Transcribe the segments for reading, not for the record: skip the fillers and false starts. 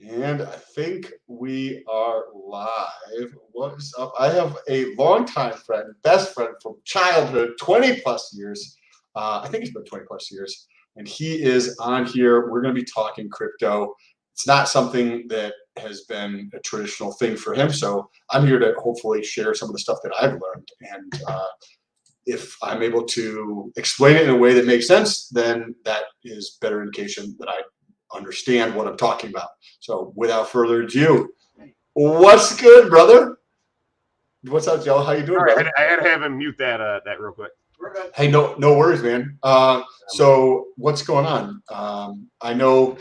And I think we are live. What is up? I have a longtime friend, best friend from childhood, 20 plus years. I think it's been 20 plus years. And he is on here. We're going to be talking crypto. It's not something that has been a traditional thing for him. So I'm here to hopefully share some of the stuff that I've learned. And if I'm able to explain it in a way that makes sense, then that is better indication that I understand what I'm talking about. So without further ado, what's good, brother? What's up, Joe? How you doing, brother? I had to have him mute that real quick. Hey, no worries, man. So what's going on? I know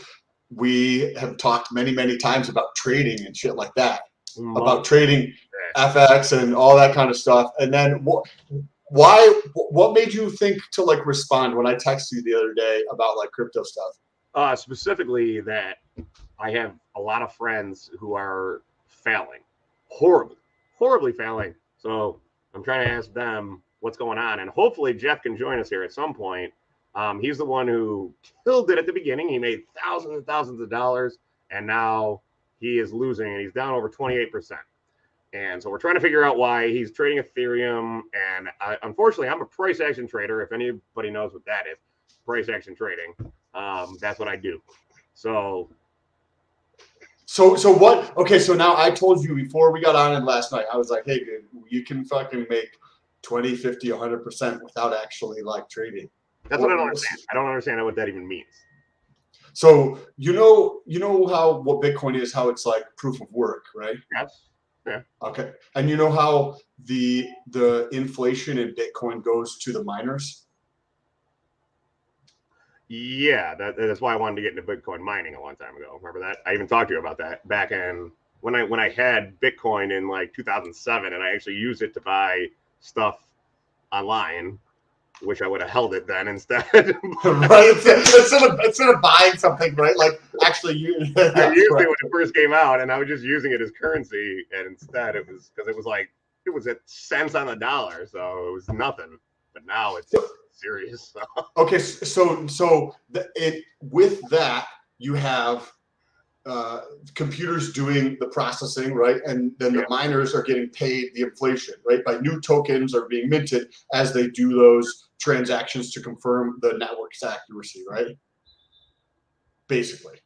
we have talked many times about trading and shit like that, about trading FX and all that kind of stuff. And then what made you think to like respond when I texted you the other day about like crypto stuff? Specifically that I have a lot of friends who are failing, horribly failing. So I'm trying to ask them what's going on, and hopefully Jeff can join us here at some point. He's the one who killed it at the beginning. He made thousands and thousands of dollars, and now he is losing, and he's down over 28%. And so we're trying to figure out why. He's trading Ethereum, and unfortunately, I'm a price action trader. If anybody knows what that is, price action trading. That's what I do. So what? Okay, so now I told you before we got on it last night, I was like, hey, dude, you can fucking make 20, 50, 100% without actually like trading. That's what I don't understand. I don't understand what that even means. So you know how what Bitcoin is, how it's like proof of work, right? Yes. Yeah. Okay. And you know how the inflation in Bitcoin goes to the miners? Yeah, that's why I wanted to get into Bitcoin mining a long time ago. Remember that? I even talked to you about that back in when I had Bitcoin in like 2007, and I actually used it to buy stuff online. Wish I would have held it then instead. Right? Instead of buying something, right? Like actually, I used it when it first came out, and I was just using it as currency, and instead it was because it was at cents on the dollar, so it was nothing. But now it's serious. So. Okay, so with that you have computers doing the processing, right? And then the miners are getting paid the inflation, right? By new tokens are being minted as they do those transactions to confirm the network's accuracy, right? Basically,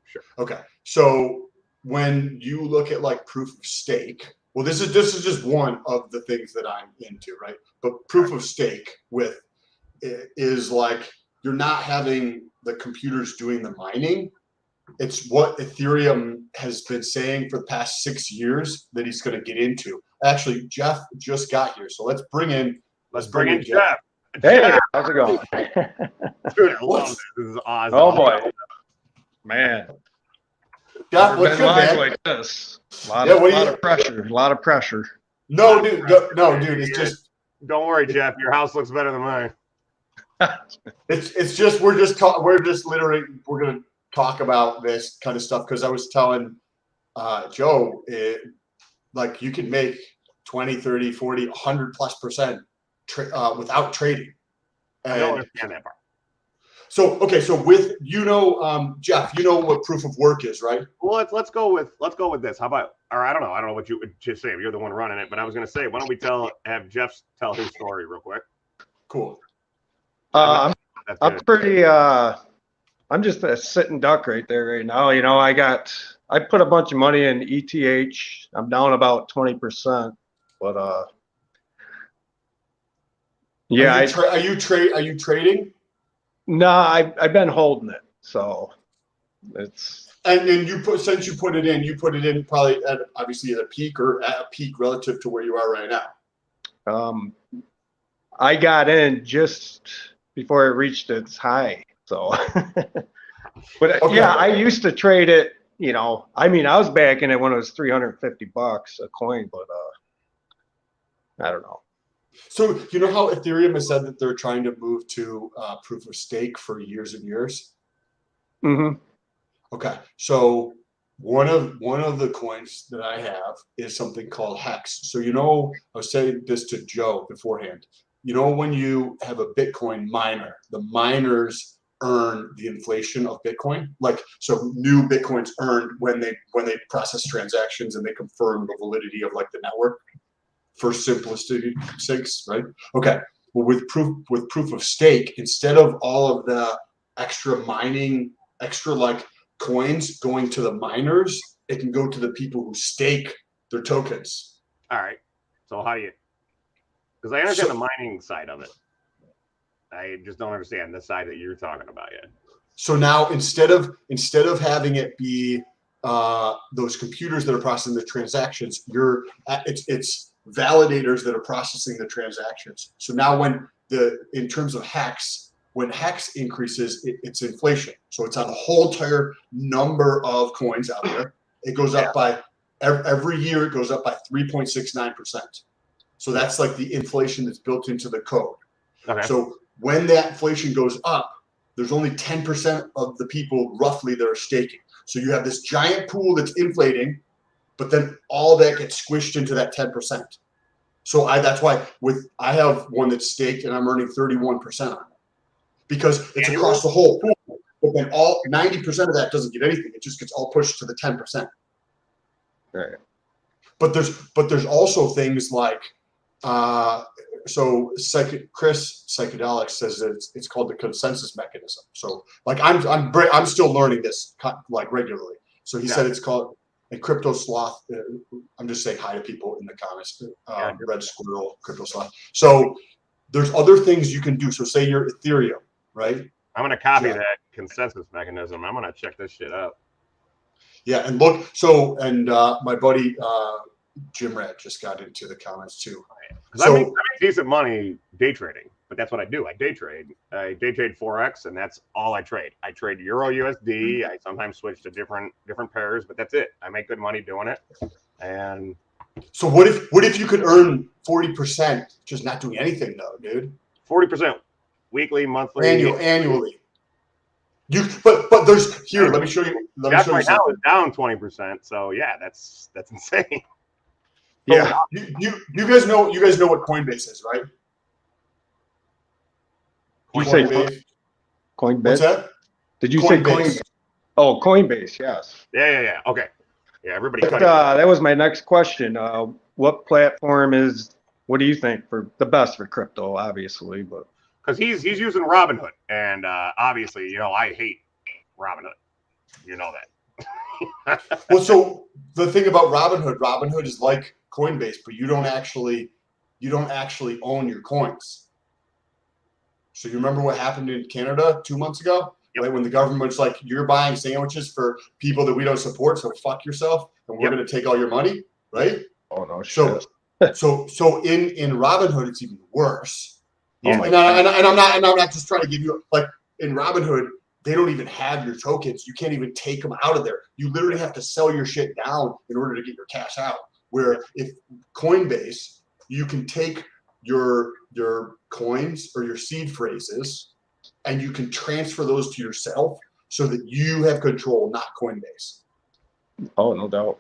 sure. Okay, so when you look at like proof of stake, well, this is just one of the things that I'm into, right? But proof of stake is like you're not having the computers doing the mining. It's what Ethereum has been saying for the past 6 years that he's going to get into. Actually, Jeff just got here, so let's bring in Jeff. Hey, how's it going? Dude, I love this. This is awesome. Oh boy, man. Jeff, what's good, man? Like this. A lot of pressure. No, dude. It's just. Don't worry, Jeff. Your house looks better than mine. It's just we're gonna talk about this kind of stuff because I was telling Joe like you can make 20, 30, 40, 100+% without trading. And I don't understand that part. So okay, so with Jeff, you know what proof of work is, right? Well, let's go with this. How about, or I don't know what you would just say. You're the one running it, but I was going to say, why don't we have Jeff tell his story real quick? Cool. I'm pretty. I'm just a sitting duck right there right now. You know, I put a bunch of money in ETH. I'm down about 20%, but yeah. Are you trading? No, I've been holding it, so it's. And then you put it in probably obviously at a peak relative to where you are right now. I got in just before it reached its high, so. But okay. Yeah, I used to trade it. You know, I mean, I was backing it when it was $350 a coin, but I don't know. So you know how Ethereum has said that they're trying to move to proof of stake for years and years? Mm-hmm. Okay, so one of the coins that I have is something called HEX. So I was saying this to Joe beforehand. When you have a Bitcoin miner, the miners earn the inflation of Bitcoin. Like, so new Bitcoins earned when they process transactions and they confirm the validity of like the network, for simplicity's sakes, right? Okay. Well, with proof of stake, instead of all of the extra mining, extra like coins going to the miners, it can go to the people who stake their tokens. All right. So how do you? Because I understand the mining side of it. I just don't understand the side that you're talking about yet. So now instead of having it be those computers that are processing the transactions, it's validators that are processing the transactions. So now in terms of HEX, when HEX increases, it's inflation. So it's on the whole entire number of coins out there. It goes up by every year. It goes up by 3.69%. So that's like the inflation that's built into the code. Okay. So when that inflation goes up, there's only 10% of the people roughly that are staking. So you have this giant pool that's inflating, but then all that gets squished into that 10%. So that's why I have one that's staked and I'm earning 31% on it, because it's across the whole pool. But then 90% of that doesn't get anything. It just gets all pushed to the 10%. Right. But there's also things like Chris Psychedelics says that it's called the consensus mechanism. So like I'm still learning this like regularly. So he said it's called a crypto sloth. I'm just saying hi to people in the comments. Red Squirrel, crypto sloth. So there's other things you can do. So say you're Ethereum, right? I'm gonna copy that consensus mechanism. I'm gonna check this shit out. Yeah, and look. So my buddy Jim Rat just got into the comments too. Because I make decent money day trading, but that's what I do. I day trade. I day trade Forex, and that's all I trade. I trade Euro USD. I sometimes switch to different pairs, but that's it. I make good money doing it. And so what if you could earn 40% just not doing anything though, dude? 40% weekly, monthly, annually. But there's here. Let me show you. Right now is down 20%. So yeah, that's insane. Yeah. You guys know what Coinbase is, right? Did you say Coinbase? What's that? Did you say Coinbase? Oh, Coinbase. Yes. Yeah. Okay. Yeah. Everybody. That was my next question. What platform what do you think for the best for crypto? Obviously, but because he's using Robinhood, and obviously, I hate Robinhood. You know that. Well, so the thing about Robinhood is like Coinbase, but you don't actually own your coins. So you remember what happened in Canada 2 months ago, right? When the government's like, you're buying sandwiches for people that we don't support, so fuck yourself, and we're going to take all your money, right? Oh no, shit. So in Robinhood, it's even worse. Yeah. And I'm not just trying to give you like in Robinhood, they don't even have your tokens. You can't even take them out of there. You literally have to sell your shit down in order to get your cash out. Where if Coinbase, you can take your coins or your seed phrases and you can transfer those to yourself so that you have control, not Coinbase. Oh, no doubt.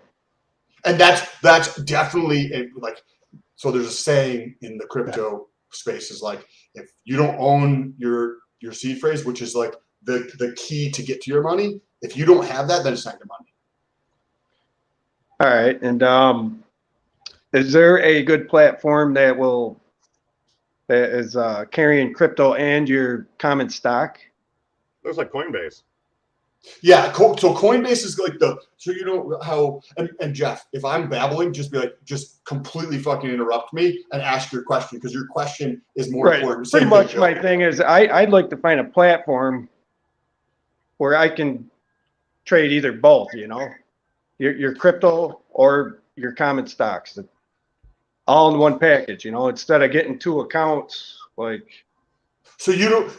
And that's definitely like, so there's a saying in the crypto space is like, if you don't own your seed phrase, which is like the key to get to your money, if you don't have that, then it's not your money. All right. And is there a good platform that is carrying crypto and your common stock? Looks like Coinbase. Yeah, so Coinbase is like so you know how, and Jeff, if I'm babbling, just be like, just completely fucking interrupt me and ask your question, because your question is more important. Pretty much my thing is I'd like to find a platform where I can trade either both, your crypto or your common stocks, all in one package, instead of getting two accounts, like. So you don't,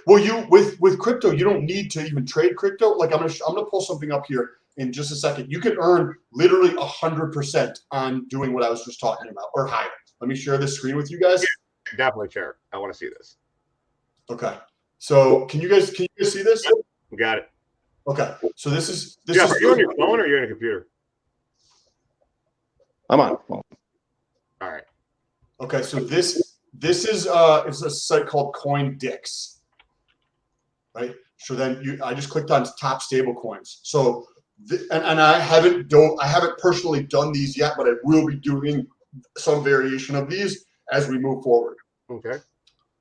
with crypto, you don't need to even trade crypto. Like I'm gonna pull something up here in just a second. You can earn literally 100% on doing what I was just talking about, or higher. Let me share this screen with you guys. Yeah, definitely share. I want to see this. Okay. So can you guys see this? Got it. Okay. So this is Are you on your phone or are you on a computer? I'm on a phone. All right. Okay. So this is it's a site called CoinDix, right? So then I just clicked on top stable coins. So and I haven't personally done these yet, but I will be doing some variation of these as we move forward. Okay.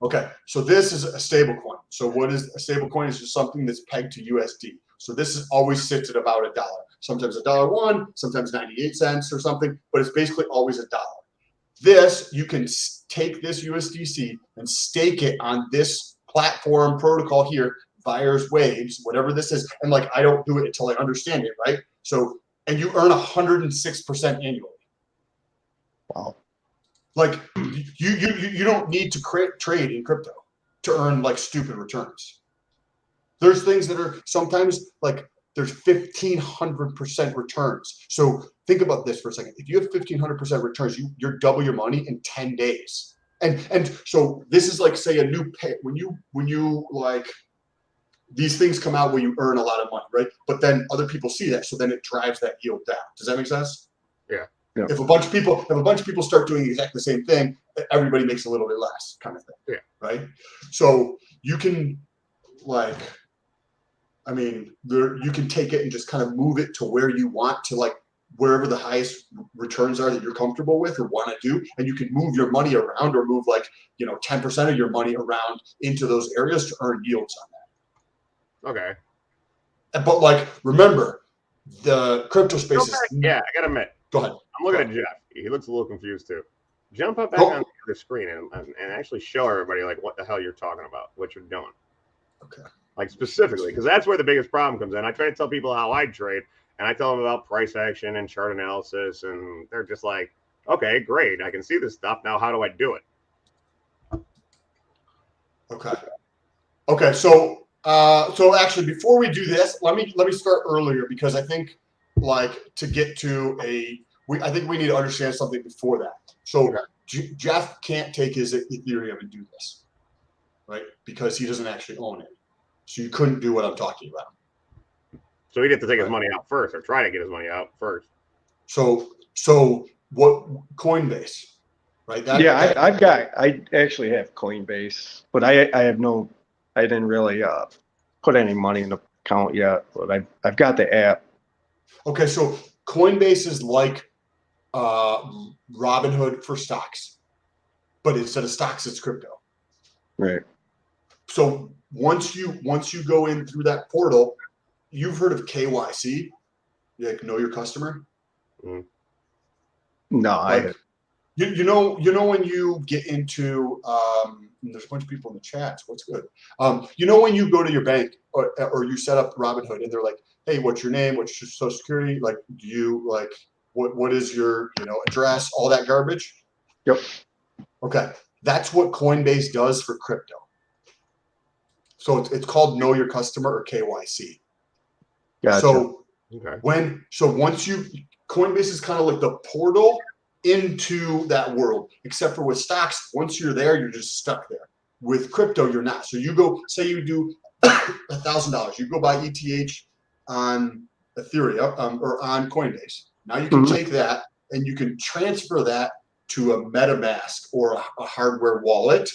Okay, so this is a stable coin. So what is a stable coin? Is just something that's pegged to USD. So this is always sits at about $1. Sometimes $1.01, sometimes 98 cents or something, but it's basically always $1. This, you can take this USDC and stake it on this platform protocol here, Virus Waves, whatever this is. And like, I don't do it until I understand it, right? So, and you earn 106% annually. Wow. Like you don't need to trade in crypto to earn like stupid returns. There's things that are sometimes like there's 1,500% returns. So think about this for a second. If you have 1,500% returns, you're double your money in 10 days. And so this is like, say, a new pay when you like these things come out where you earn a lot of money, right? But then other people see that, so then it drives that yield down. Does that make sense? Yeah. Yeah. If a bunch of people start doing exactly the same thing, everybody makes a little bit less, kind of thing. Yeah. Right. So you can, like, I mean, you can take it and just kind of move it to where you want to, like wherever the highest returns are that you're comfortable with or want to do, and you can move your money around or move 10% of your money around into those areas to earn yields on that. Okay. But like, remember, the crypto space is. Yeah, I gotta admit. Go ahead. I'm looking at Jeff. He looks a little confused too. Jump up back on the screen and actually show everybody like what the hell you're talking about, what you're doing. Okay. Like specifically, because that's where the biggest problem comes in. I try to tell people how I trade, and I tell them about price action and chart analysis, and they're just like, okay, great, I can see this stuff. Now, how do I do it? Okay. So actually, before we do this, let me start earlier, because I think to get to I think we need to understand something before that. So okay. Jeff can't take his Ethereum and do this, right? Because he doesn't actually own it. So you couldn't do what I'm talking about. So he'd have to take his money out first, or try to get his money out first. So what Coinbase, right? I actually have Coinbase, but I didn't really put any money in the account yet, but I've got the app. Okay, so Coinbase is like Robinhood for stocks, but instead of stocks, it's crypto. Right. So once you go in through that portal, you've heard of KYC, like know your customer. Mm. No, like, you know when you get into there's a bunch of people in the chat, so what's good. When you go to your bank or you set up Robinhood and they're like, hey, what's your name? What's your social security? Like, do you like what is your address? All that garbage. Yep. Okay. That's what Coinbase does for crypto. So it's called Know Your Customer, or KYC. Gotcha. So okay. Coinbase is kind of like the portal into that world, except for with stocks, once you're there, you're just stuck there. With crypto, you're not. So you go, say you do $1,000, you go buy ETH on Ethereum or on Coinbase. Now you can take that and you can transfer that to a MetaMask or a hardware wallet.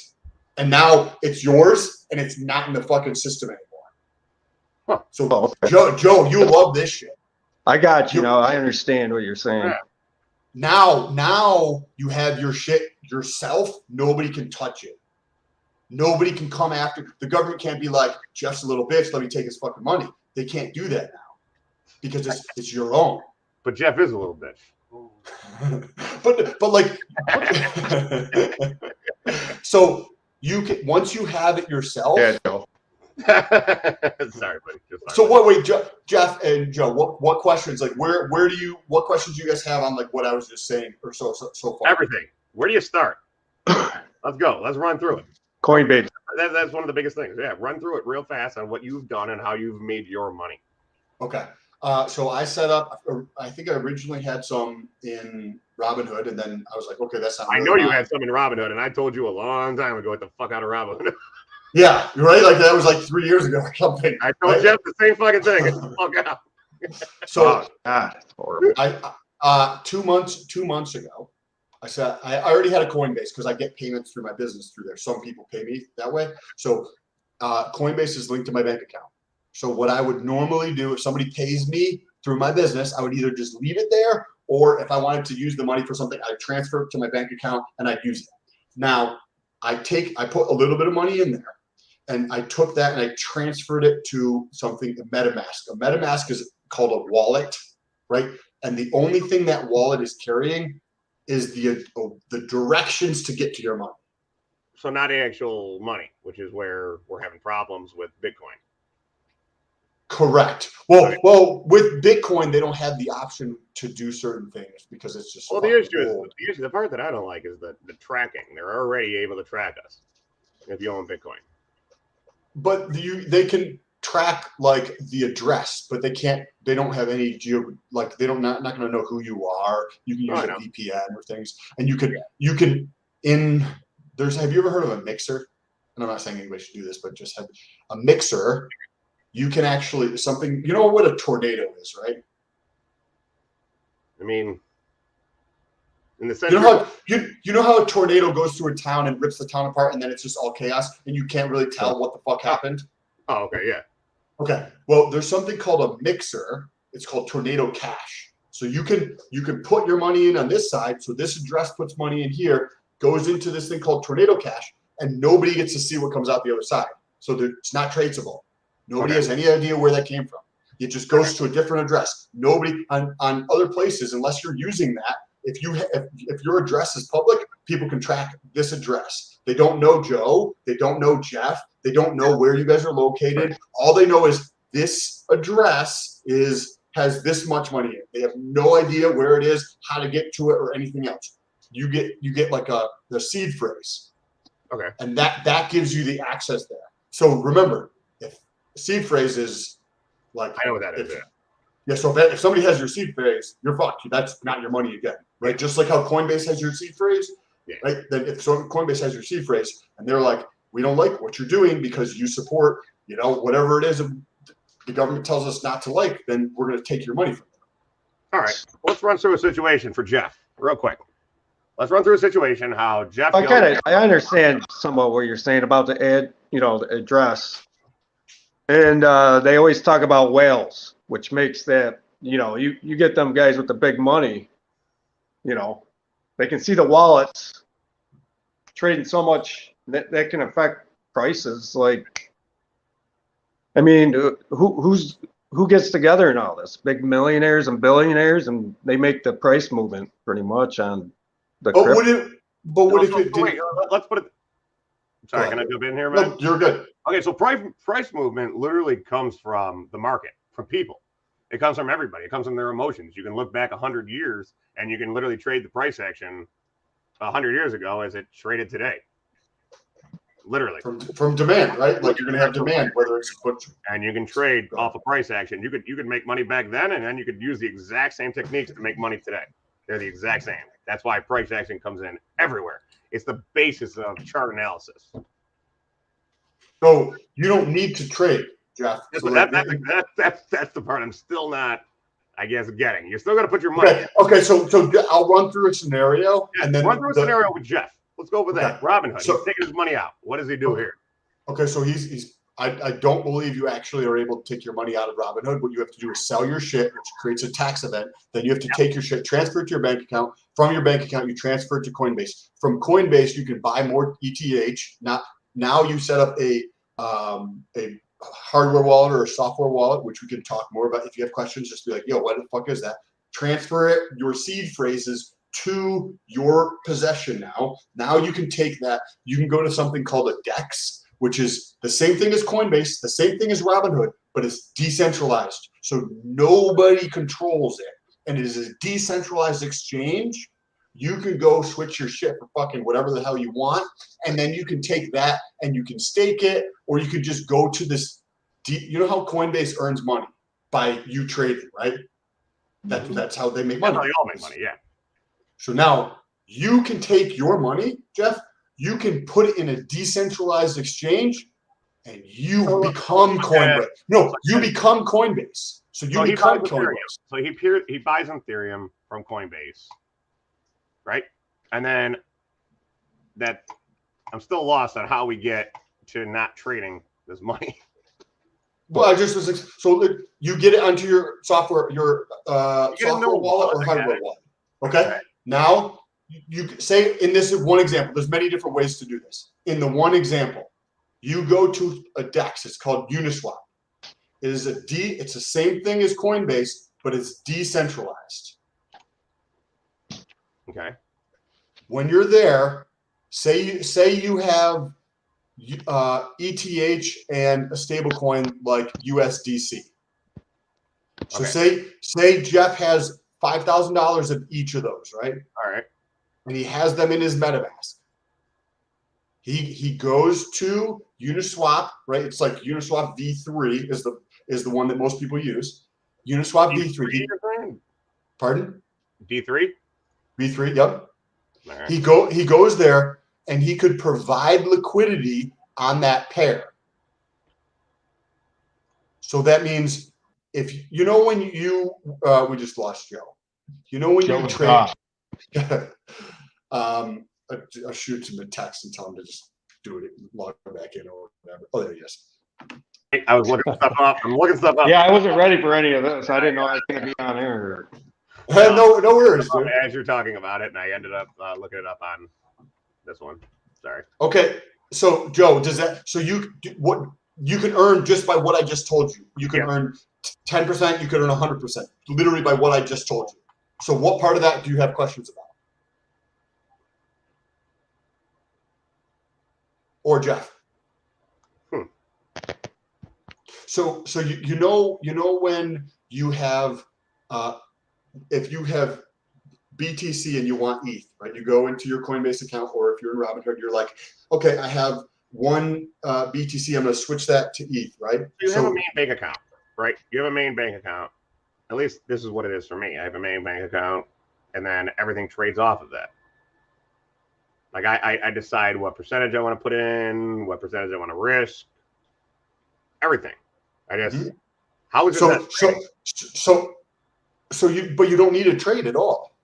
And now it's yours, and it's not in the fucking system anymore. Huh. So, okay. Joe, you love this shit. I got you. I understand what you're saying. Now you have your shit yourself. Nobody can touch it. Nobody can come after. The government can't be like, Jeff's a little bitch, let me take his fucking money. They can't do that now because it's your own. But Jeff is a little bitch. but like, so you can, once you have it yourself. Yeah, Joe. Sorry, buddy. So Jeff and Joe, what questions, like what questions do you guys have on like what I was just saying or so far? Everything. Where do you start? Let's go. Let's run through it. Coinbase. That's one of the biggest things. Yeah, run through it real fast on what you've done and how you've made your money. Okay. So I set up, I think I originally had some in Robinhood, and then I was like, okay, that's not I know you had some in Robinhood, and I told you a long time ago, get the fuck out of Robinhood. Yeah, right? Like that was like 3 years ago or something. I told Jeff the same fucking thing. Get the fuck out. So that's horrible. I 2 months ago, I said I already had a Coinbase because I get payments through my business through there. Some people pay me that way. So Coinbase is linked to my bank account. So what I would normally do if somebody pays me through my business, I would either just leave it there, or if I wanted to use the money for something, I'd transfer it to my bank account and I'd use it. Now, I put a little bit of money in there, and I took that and I transferred it to something, a MetaMask. A MetaMask is called a wallet, right? And the only thing that wallet is carrying is the directions to get to your money. So not actual money, which is where we're having problems with Bitcoin. Correct. Well, with Bitcoin, they don't have the option to do certain things because it's just. Well, the part that I don't like is the tracking. They're already able to track us if you own Bitcoin. But they can track like the address, but they can't. They don't have any they're not going to know who you are. You can use a VPN or things, and you can have you ever heard of a mixer? And I'm not saying anybody should do this, but just have a mixer. You can actually you know what a tornado is, right? I mean, in the sense you know how a tornado goes through a town and rips the town apart, and then it's just all chaos, and you can't really tell what the fuck happened. Oh, okay, yeah. Okay, well, there's something called a mixer. It's called Tornado Cash. So you can put your money in on this side. So this address puts money in here, goes into this thing called Tornado Cash, and nobody gets to see what comes out the other side. So it's not traceable. Nobody has any idea where that came from. It just goes to a different address. Nobody on other places, unless you're using that. If your address is public, people can track this address. They don't know Joe. They don't know Jeff. They don't know where you guys are located. Right. All they know is this address has this much money in it. They have no idea where it is, how to get to it, or anything else. You get like the seed phrase. Okay. And that gives you the access there. So remember, if seed phrase is like I know what that is. Yeah, so if somebody has your seed phrase, you're fucked. That's not your money again, right? Just like how Coinbase has your seed phrase, right? Then if Coinbase has your seed phrase, and they're like, we don't like what you're doing because you support, whatever it is the government tells us not to like, then we're going to take your money from them. All right, let's run through a situation for Jeff real quick. Let's run through a situation how Jeff. I understand somewhat what you're saying about the address, and they always talk about whales. Which makes that, you get them guys with the big money, they can see the wallets trading so much that can affect prices. Like, I mean, who gets together in all this? Big millionaires and billionaires, and they make the price movement pretty much on the crypto. Let's put it. Sorry, can I jump in here, man? No, you're good. Okay, so price movement literally comes from the market. From people. It comes from everybody. It comes from their emotions. You can look back 100 years and you can literally trade the price action 100 years ago as it traded today. Literally. From demand, right? Like you're going to have demand, whether it's and you can trade off a price action. You could make money back then, and then you could use the exact same techniques to make money today. They're the exact same. That's why price action comes in everywhere. It's the basis of chart analysis. So you don't need to trade. Jeff. So that's the part I'm still not, I guess, getting. You're still going to put your money. Okay. So I'll run through a scenario and then run through a scenario with Jeff. Let's go over that. Robinhood. He's taking his money out. What does he do here? Okay. So I don't believe you actually are able to take your money out of Robinhood. What you have to do is sell your shit, which creates a tax event. Then you have to take your shit, transfer it to your bank account. From your bank account, you transfer it to Coinbase. From Coinbase, you can buy more ETH. Now you set up a hardware wallet or a software wallet, which we can talk more about. If you have questions, just be like, yo, what the fuck is that? Transfer it, your seed phrases to your possession now. Now you can take that. You can go to something called a DEX, which is the same thing as Coinbase, the same thing as Robinhood, but it's decentralized. So nobody controls it. And it is a decentralized exchange. You can go switch your shit for fucking whatever the hell you want. And then you can take that and you can stake it, or you can just go to this. You know how Coinbase earns money by you trading, right? That's how they make money. That's how they all make money, yeah. So now you can take your money, Jeff, you can put it in a decentralized exchange and you become Coinbase. No, you become Coinbase. So you become Coinbase. So he buys Ethereum from Coinbase, right? And then I'm still lost on how we get to not trading this money. Well, I just was so you get it onto your software, your software wallet or hardware wallet. Okay. Now you say in this one example, there's many different ways to do this. In the one example, you go to a DEX. It's called Uniswap. It's the same thing as Coinbase, but it's decentralized. Okay. When you're there, say you have ETH and a stable coin like USDC. So say Jeff has $5,000 of each of those, right? All right. And he has them in his MetaMask. He goes to Uniswap, right? It's like Uniswap V3 is the one that most people use. Uniswap V3. Pardon? D3? V3, yep. Right. He goes there and he could provide liquidity on that pair. So that means if you know when we just lost Joe. You know when you trade. I'll shoot him a text and tell him to just do it, log back in or whatever. Oh, there he is. I was looking stuff up. I'm looking stuff up. Yeah, I wasn't ready for any of this. I didn't know I was going to be on air. No worries, dude. As you're talking about it, and I ended up looking it up on this one. Sorry. Okay, so Joe, you can earn just by what I just told you. You can earn 10%. You can earn 100%, literally by what I just told you. So, what part of that do you have questions about? Or Jeff? So you know when you have if you have BTC and you want ETH, right? You go into your Coinbase account, or if you're in Robinhood, you're like, okay, I have one BTC. I'm going to switch that to ETH, right? You have a main bank account, right? You have a main bank account. At least this is what it is for me. I have a main bank account, and then everything trades off of that. Like I decide what percentage I want to put in, what percentage I want to risk, everything. I just how is it but you don't need to trade at all.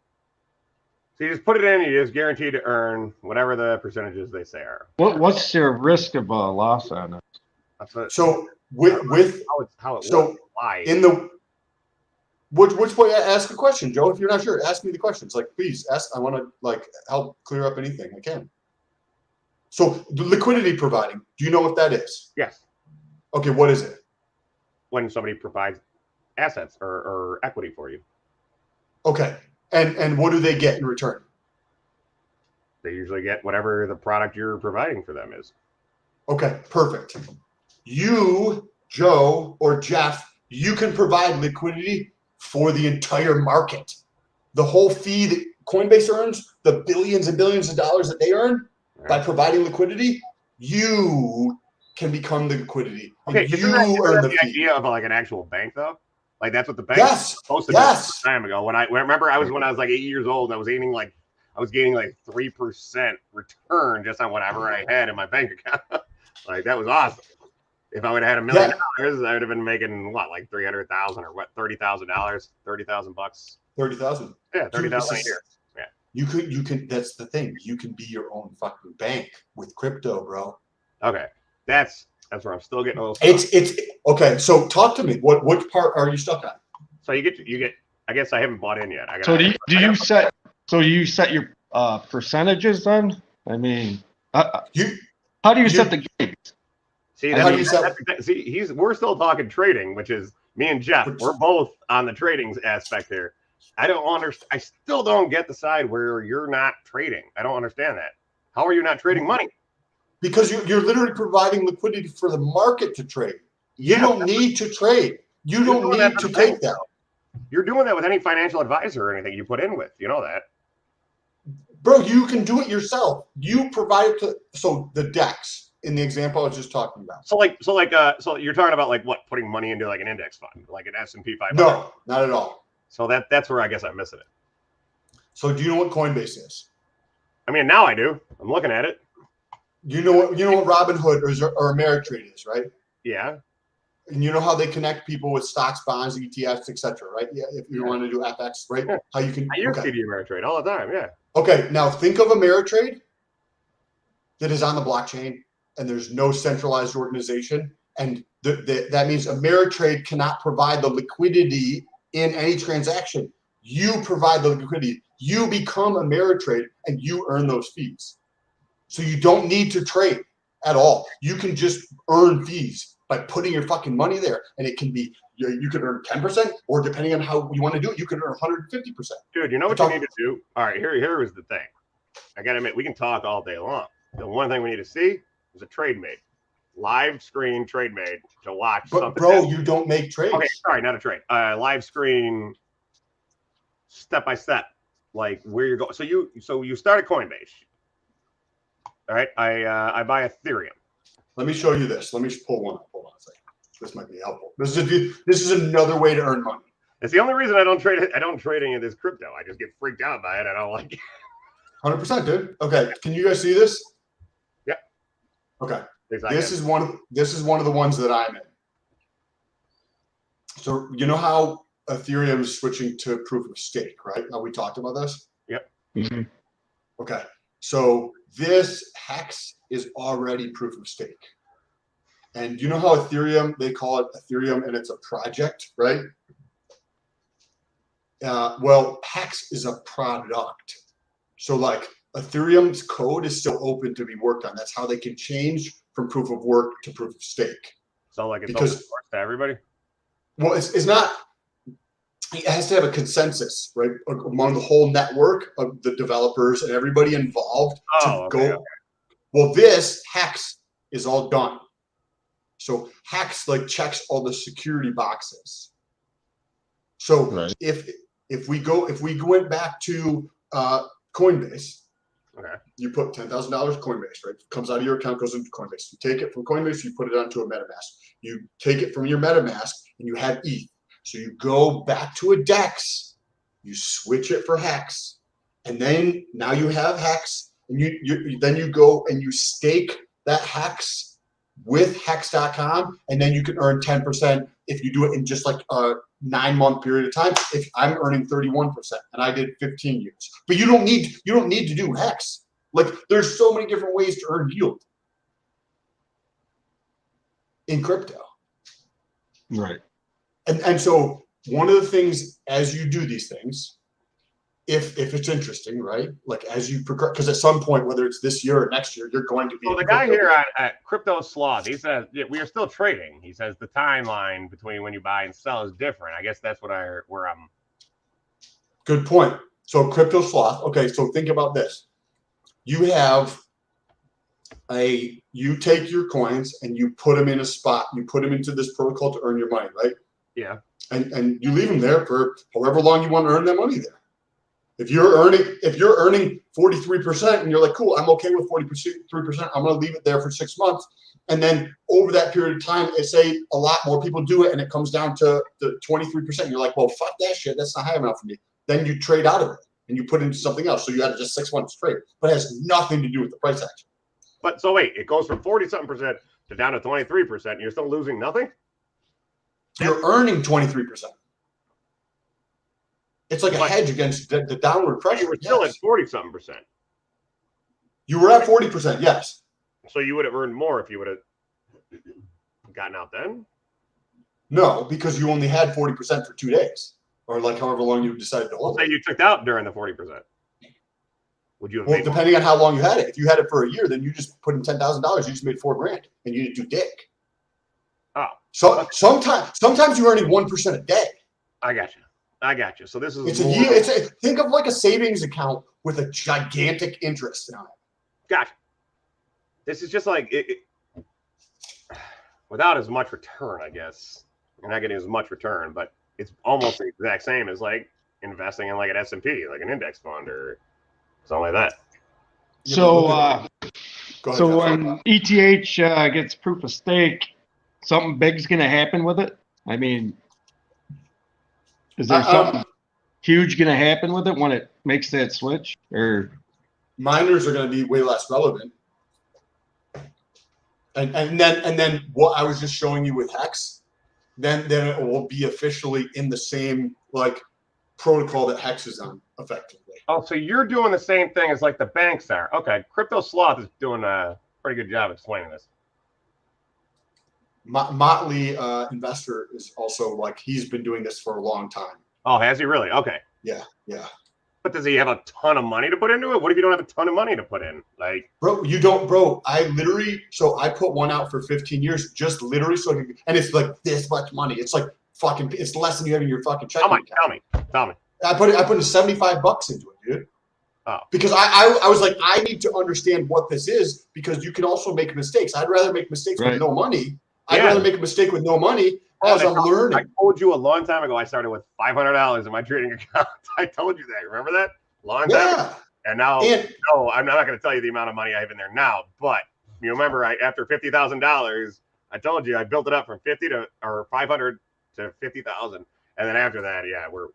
So you just put it in, you just guaranteed to earn whatever the percentages they say are. What's your risk of a loss on it? So with how it so works. Why? in the which way? Ask a question, Joe. If you're not sure, ask me the questions. Like, please ask. I want to help clear up anything I can. So the liquidity providing. Do you know what that is? Yes. Okay, what is it? When somebody provides assets or equity for you. Okay, and what do they get in return? They usually get whatever the product you're providing for them is. Okay, perfect. You, Joe, or Jeff, you can provide liquidity for the entire market. The whole fee that Coinbase earns, the billions and billions of dollars that they earn by providing liquidity, you can become the liquidity. Okay, you earn the fee. Idea of like an actual bank though? Like that's what the bank was supposed to do a time ago. When I was like 8 years old, and I was gaining like 3% return just on whatever I had in my bank account. Like that was awesome. If I would have had $1 million, I would have been making what, like 300,000 or what, $30,000, $30,000. 30,000. Yeah, 30,000 a year. Yeah. You can. That's the thing. You can be your own fucking bank with crypto, bro. Okay, that's where I'm still getting a little stuck. It's okay. So talk to me. Which part are you stuck on? So you get. I guess I haven't bought in yet. So you set your percentages then? I mean, how do you set the gates? See, we're still talking trading, which is me and Jeff. We're both on the trading aspect here. I don't understand. I still don't get the side where you're not trading. I don't understand that. How are you not trading money? Because you're literally providing liquidity for the market to trade. You don't need to trade. You don't need to take that. You're doing that with any financial advisor or anything you put in with. You know that. Bro, you can do it yourself. You provide so the DEX in the example I was just talking about. So you're talking about like what, putting money into like an index fund, like an S&P 500? No, not at all. So that's where I guess I'm missing it. So do you know what Coinbase is? I mean, now I do. I'm looking at it. You know what Robinhood or Ameritrade is, right? Yeah. And you know how they connect people with stocks, bonds, ETFs, etc., right? Yeah. If you want to do FX, right? Yeah. How you can? I use TD Ameritrade all the time. Yeah. Okay. Now think of Ameritrade that is on the blockchain, and there's no centralized organization. And that means Ameritrade cannot provide the liquidity in any transaction. You provide the liquidity. You become Ameritrade and you earn those fees. So you don't need to trade at all. You can just earn fees by putting your fucking money there. And it can be, you can earn 10%, or depending on how you want to do it, you can earn 150%. Dude, you know what you need to do? All right, here is the thing. I got to admit, we can talk all day long. The one thing we need to see is a trade made. Live screen trade made to watch something. Bro, you don't make trades. Okay, sorry, not a trade. Live screen, step by step, like where you're going. So you start at Coinbase. All right, I buy Ethereum. Let me show you this. Let me just pull one up. Hold on a second. This might be helpful. This is another way to earn money. It's the only reason I don't trade it. I don't trade any of this crypto. I just get freaked out by it. I don't like it. 100%, dude. Okay, can you guys see this? Yeah. Okay. This is one of the ones that I'm in. So you know how Ethereum is switching to proof of stake, right? Now we talked about this. Yep. Mm-hmm. Okay. So this HEX is already proof of stake. And you know how Ethereum, they call it Ethereum and it's a project, right? Well, HEX is a product. So like Ethereum's code is still open to be worked on. That's how they can change from proof of work to proof of stake. So like it's open source to everybody? Well, it's not. It has to have a consensus, right, among the whole network of the developers and everybody involved to go. Okay. Well, this HEX is all done. So HEX like checks all the security boxes. So right. if we went back to Coinbase, okay, you put $10,000 Coinbase, right? It comes out of your account, goes into Coinbase. You take it from Coinbase, you put it onto a MetaMask. You take it from your MetaMask, and you have ETH. So you go back to a DEX, you switch it for HEX, and then now you have HEX, and then you go and you stake that HEX with hex.com, and then you can earn 10% if you do it in just like a 9-month period of time. If I'm earning 31%, and I did 15 years, but you don't need to do HEX. Like there's so many different ways to earn yield in crypto. Right. And so one of the things as you do these things, if it's interesting, right? Like as you progress, because at some point, whether it's this year or next year, you're going to be. So the guy here at Crypto Sloth, he says we are still trading. He says the timeline between when you buy and sell is different. I guess that's where I'm. Good point. So Crypto Sloth. Okay, so think about this. You take your coins and you put them in a spot. You put them into this protocol to earn your money, right? Yeah. And you leave them there for however long you want to earn that money there. If you're earning 43% and you're like, cool, I'm okay with 43%, I'm going to leave it there for 6 months. And then over that period of time, say a lot more people do it and it comes down to the 23%. You're like, well, fuck that shit. That's not high enough for me. Then you trade out of it and you put it into something else. So you had just 6 months trade, but it has nothing to do with the price action. But so wait, it goes from 40-something% to down to 23%. And you're still losing nothing? You're earning 23%. It's like a hedge against the downward pressure. You were still at 40-something%. You were at 40%, yes. So you would have earned more if you would have gotten out then? No, because you only had 40% for 2 days, or like however long you decided to hold it. Say you took out during the 40%. Would you have well, depending on how long you had it. If you had it for a year, then you just put in $10,000. You just made $4,000, and you didn't do dick. Oh. So sometimes you're earning 1% a day. I got you. So this is it's more, a year. Think of like a savings account with a gigantic interest on it. Gotcha. This is just like without as much return, I guess. You're not getting as much return, but it's almost the exact same as like investing in like an S&P, like an index fund or something like that. So, when ETH gets proof of stake, something big's going to happen with it? I mean, is there something huge going to happen with it when it makes that switch? Or miners are going to be way less relevant. And then what I was just showing you with HEX, then it will be officially in the same like protocol that HEX is on effectively. Oh, so you're doing the same thing as like the banks are. Okay, Crypto Sloth is doing a pretty good job explaining this. Motley investor is also like, he's been doing this for a long time. Oh, has he really? Okay. Yeah, yeah. But does he have a ton of money to put into it? What if you don't have a ton of money to put in? Like, bro, you don't, bro. I literally, so I put one out for 15 years, just literally so, and it's like this much money. It's like fucking, it's less than you have in your fucking checking account. Tell me. I put $75 into it, dude. Oh. Because I was like, I need to understand what this is, because you can also make mistakes. I'd rather make mistakes with no money. I'd rather make a mistake with no money as I'm learning. I told you a long time ago I started with $500 in my trading account. I told you that. Remember that? Long time ago. And now, no, I'm not going to tell you the amount of money I have in there now. But you remember, after $50,000, I told you I built it up from 50 to or 500 to 50,000, and then after that, yeah, we're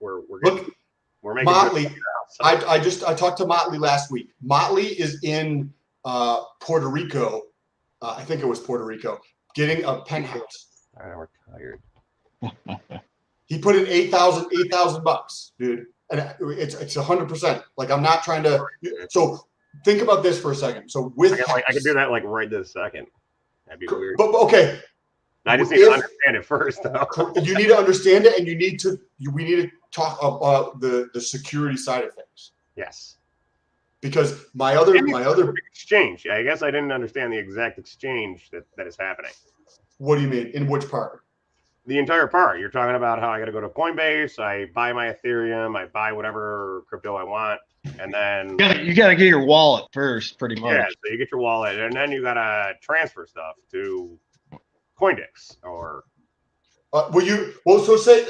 making Motley. I talked to Motley last week. Motley is in Puerto Rico. I think it was Puerto Rico, getting a penthouse. We're tired. He put in $8,000, dude, and it's 100%. Like, I'm not trying to. So think about this for a second. So with I could do that like right this second. That'd be weird. But okay. I just need to understand it first, though. You need to understand it, and we need to talk about the security side of things. Yes. Because my other exchange. I guess I didn't understand the exact exchange that is happening. What do you mean? In which part? The entire part. You're talking about how I got to go to Coinbase, I buy my Ethereum, I buy whatever crypto I want, and then you got to get your wallet first, pretty much. Yeah, so you get your wallet, and then you got to transfer stuff to Coindex or. So say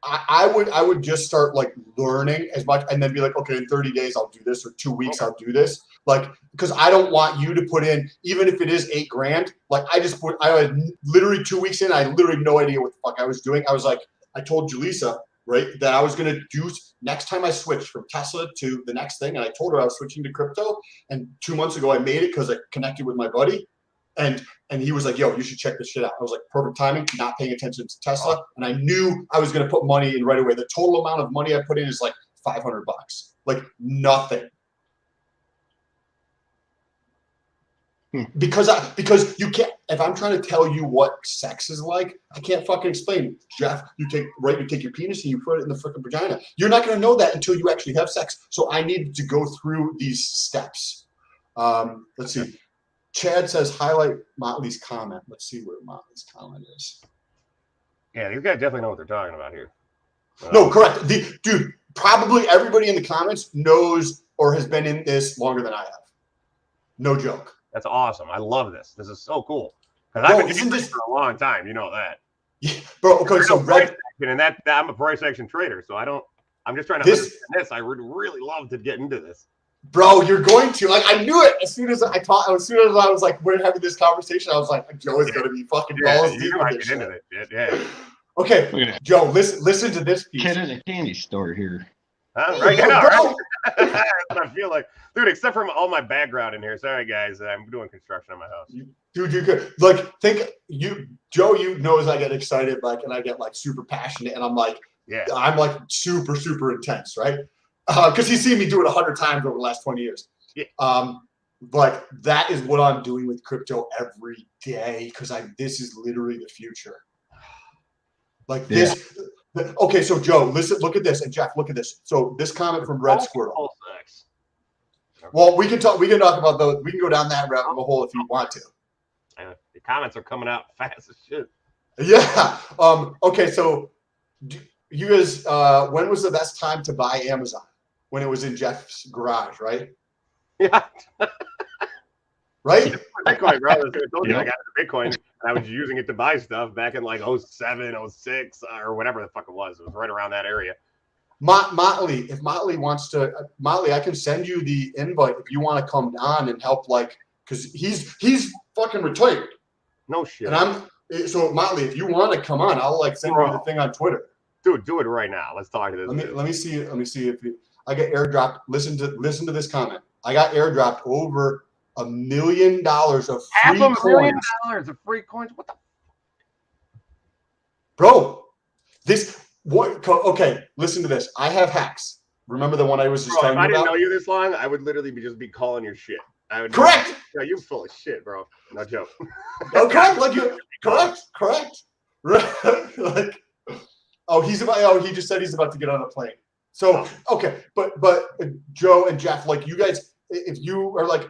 I would just start like learning as much, and then be like, okay, in 30 days I'll do this, or 2 weeks I'll do this, like, because I don't want you to put in, even if it is $8,000. Like, I had literally 2 weeks in, I literally had no idea what the fuck I was doing. I was like, I told Julissa, right, that I was gonna do next time I switched from Tesla to the next thing, and I told her I was switching to crypto. And 2 months ago I made it because I connected with my buddy. And he was like, yo, you should check this shit out. I was like, perfect timing, not paying attention to Tesla. And I knew I was going to put money in right away. The total amount of money I put in is like $500, like nothing. Because you can't, if I'm trying to tell you what sex is like, I can't fucking explain it. Jeff, you take your penis and you put it in the freaking vagina. You're not going to know that until you actually have sex. So I needed to go through these steps. Let's see. Chad says, highlight Motley's comment. Let's see where Motley's comment is. Yeah, these guys definitely know what they're talking about here. No, correct. Dude, probably everybody in the comments knows or has been in this longer than I have. No joke. That's awesome. I love this. This is so cool. Because I've been doing this for a long time. You know that. Yeah, bro, okay, so price action, and that I'm a price action trader, so I'm just trying to understand this. I would really love to get into this. Bro, you're going to. Like, I knew it as soon as I was like, we're having this conversation. I was like, Joe is going to be fucking balls deep with this shit. Yeah. Okay, Joe, listen to this piece. Kid in a candy store here. Right now, right? That's what I feel like. Dude, except for all my background in here. Sorry, guys. I'm doing construction on my house. Dude, you could, like, Joe, you knows I get excited, like, and I get, like, super passionate, and I'm like, I'm, like, super, super intense, right? Because he's seen me do it 100 times over the last 20 years. Yeah. But that is what I'm doing with crypto every day, because this is literally the future. Like this. Okay, so Joe, look at this, and Jeff, look at this. So this comment from Red Squirrel. Well, we can talk about those. We can go down that rabbit hole if you want to. The comments are coming out fast as shit. Yeah. Okay, so you guys, when was the best time to buy Amazon? When it was in Jeff's garage, right? Yeah. Right? Bitcoin, bro. I told you I got into Bitcoin, and I was using it to buy stuff back in like 07, 06, or whatever the fuck it was. It was right around that area. Motley, if Motley wants to, Motley, I can send you the invite if you want to come on and help, like, because he's fucking retired. No shit. And so Motley, if you want to come on, I'll like send you the thing on Twitter. Dude, do it right now. Let's talk to this. Let me see if I get airdropped. Listen to this comment. I got airdropped over $1 million of free coins. $500,000 of free coins. What the? Bro, okay, listen to this. I have HEX. Remember the one I was just telling you about? If I didn't know you this long, I would literally just be calling your shit. I would Correct. No, you're full of shit, bro. No joke. Okay, like you correct. Right. Like, he just said he's about to get on a plane. So okay, but Joe and Jeff, like you guys, if you are like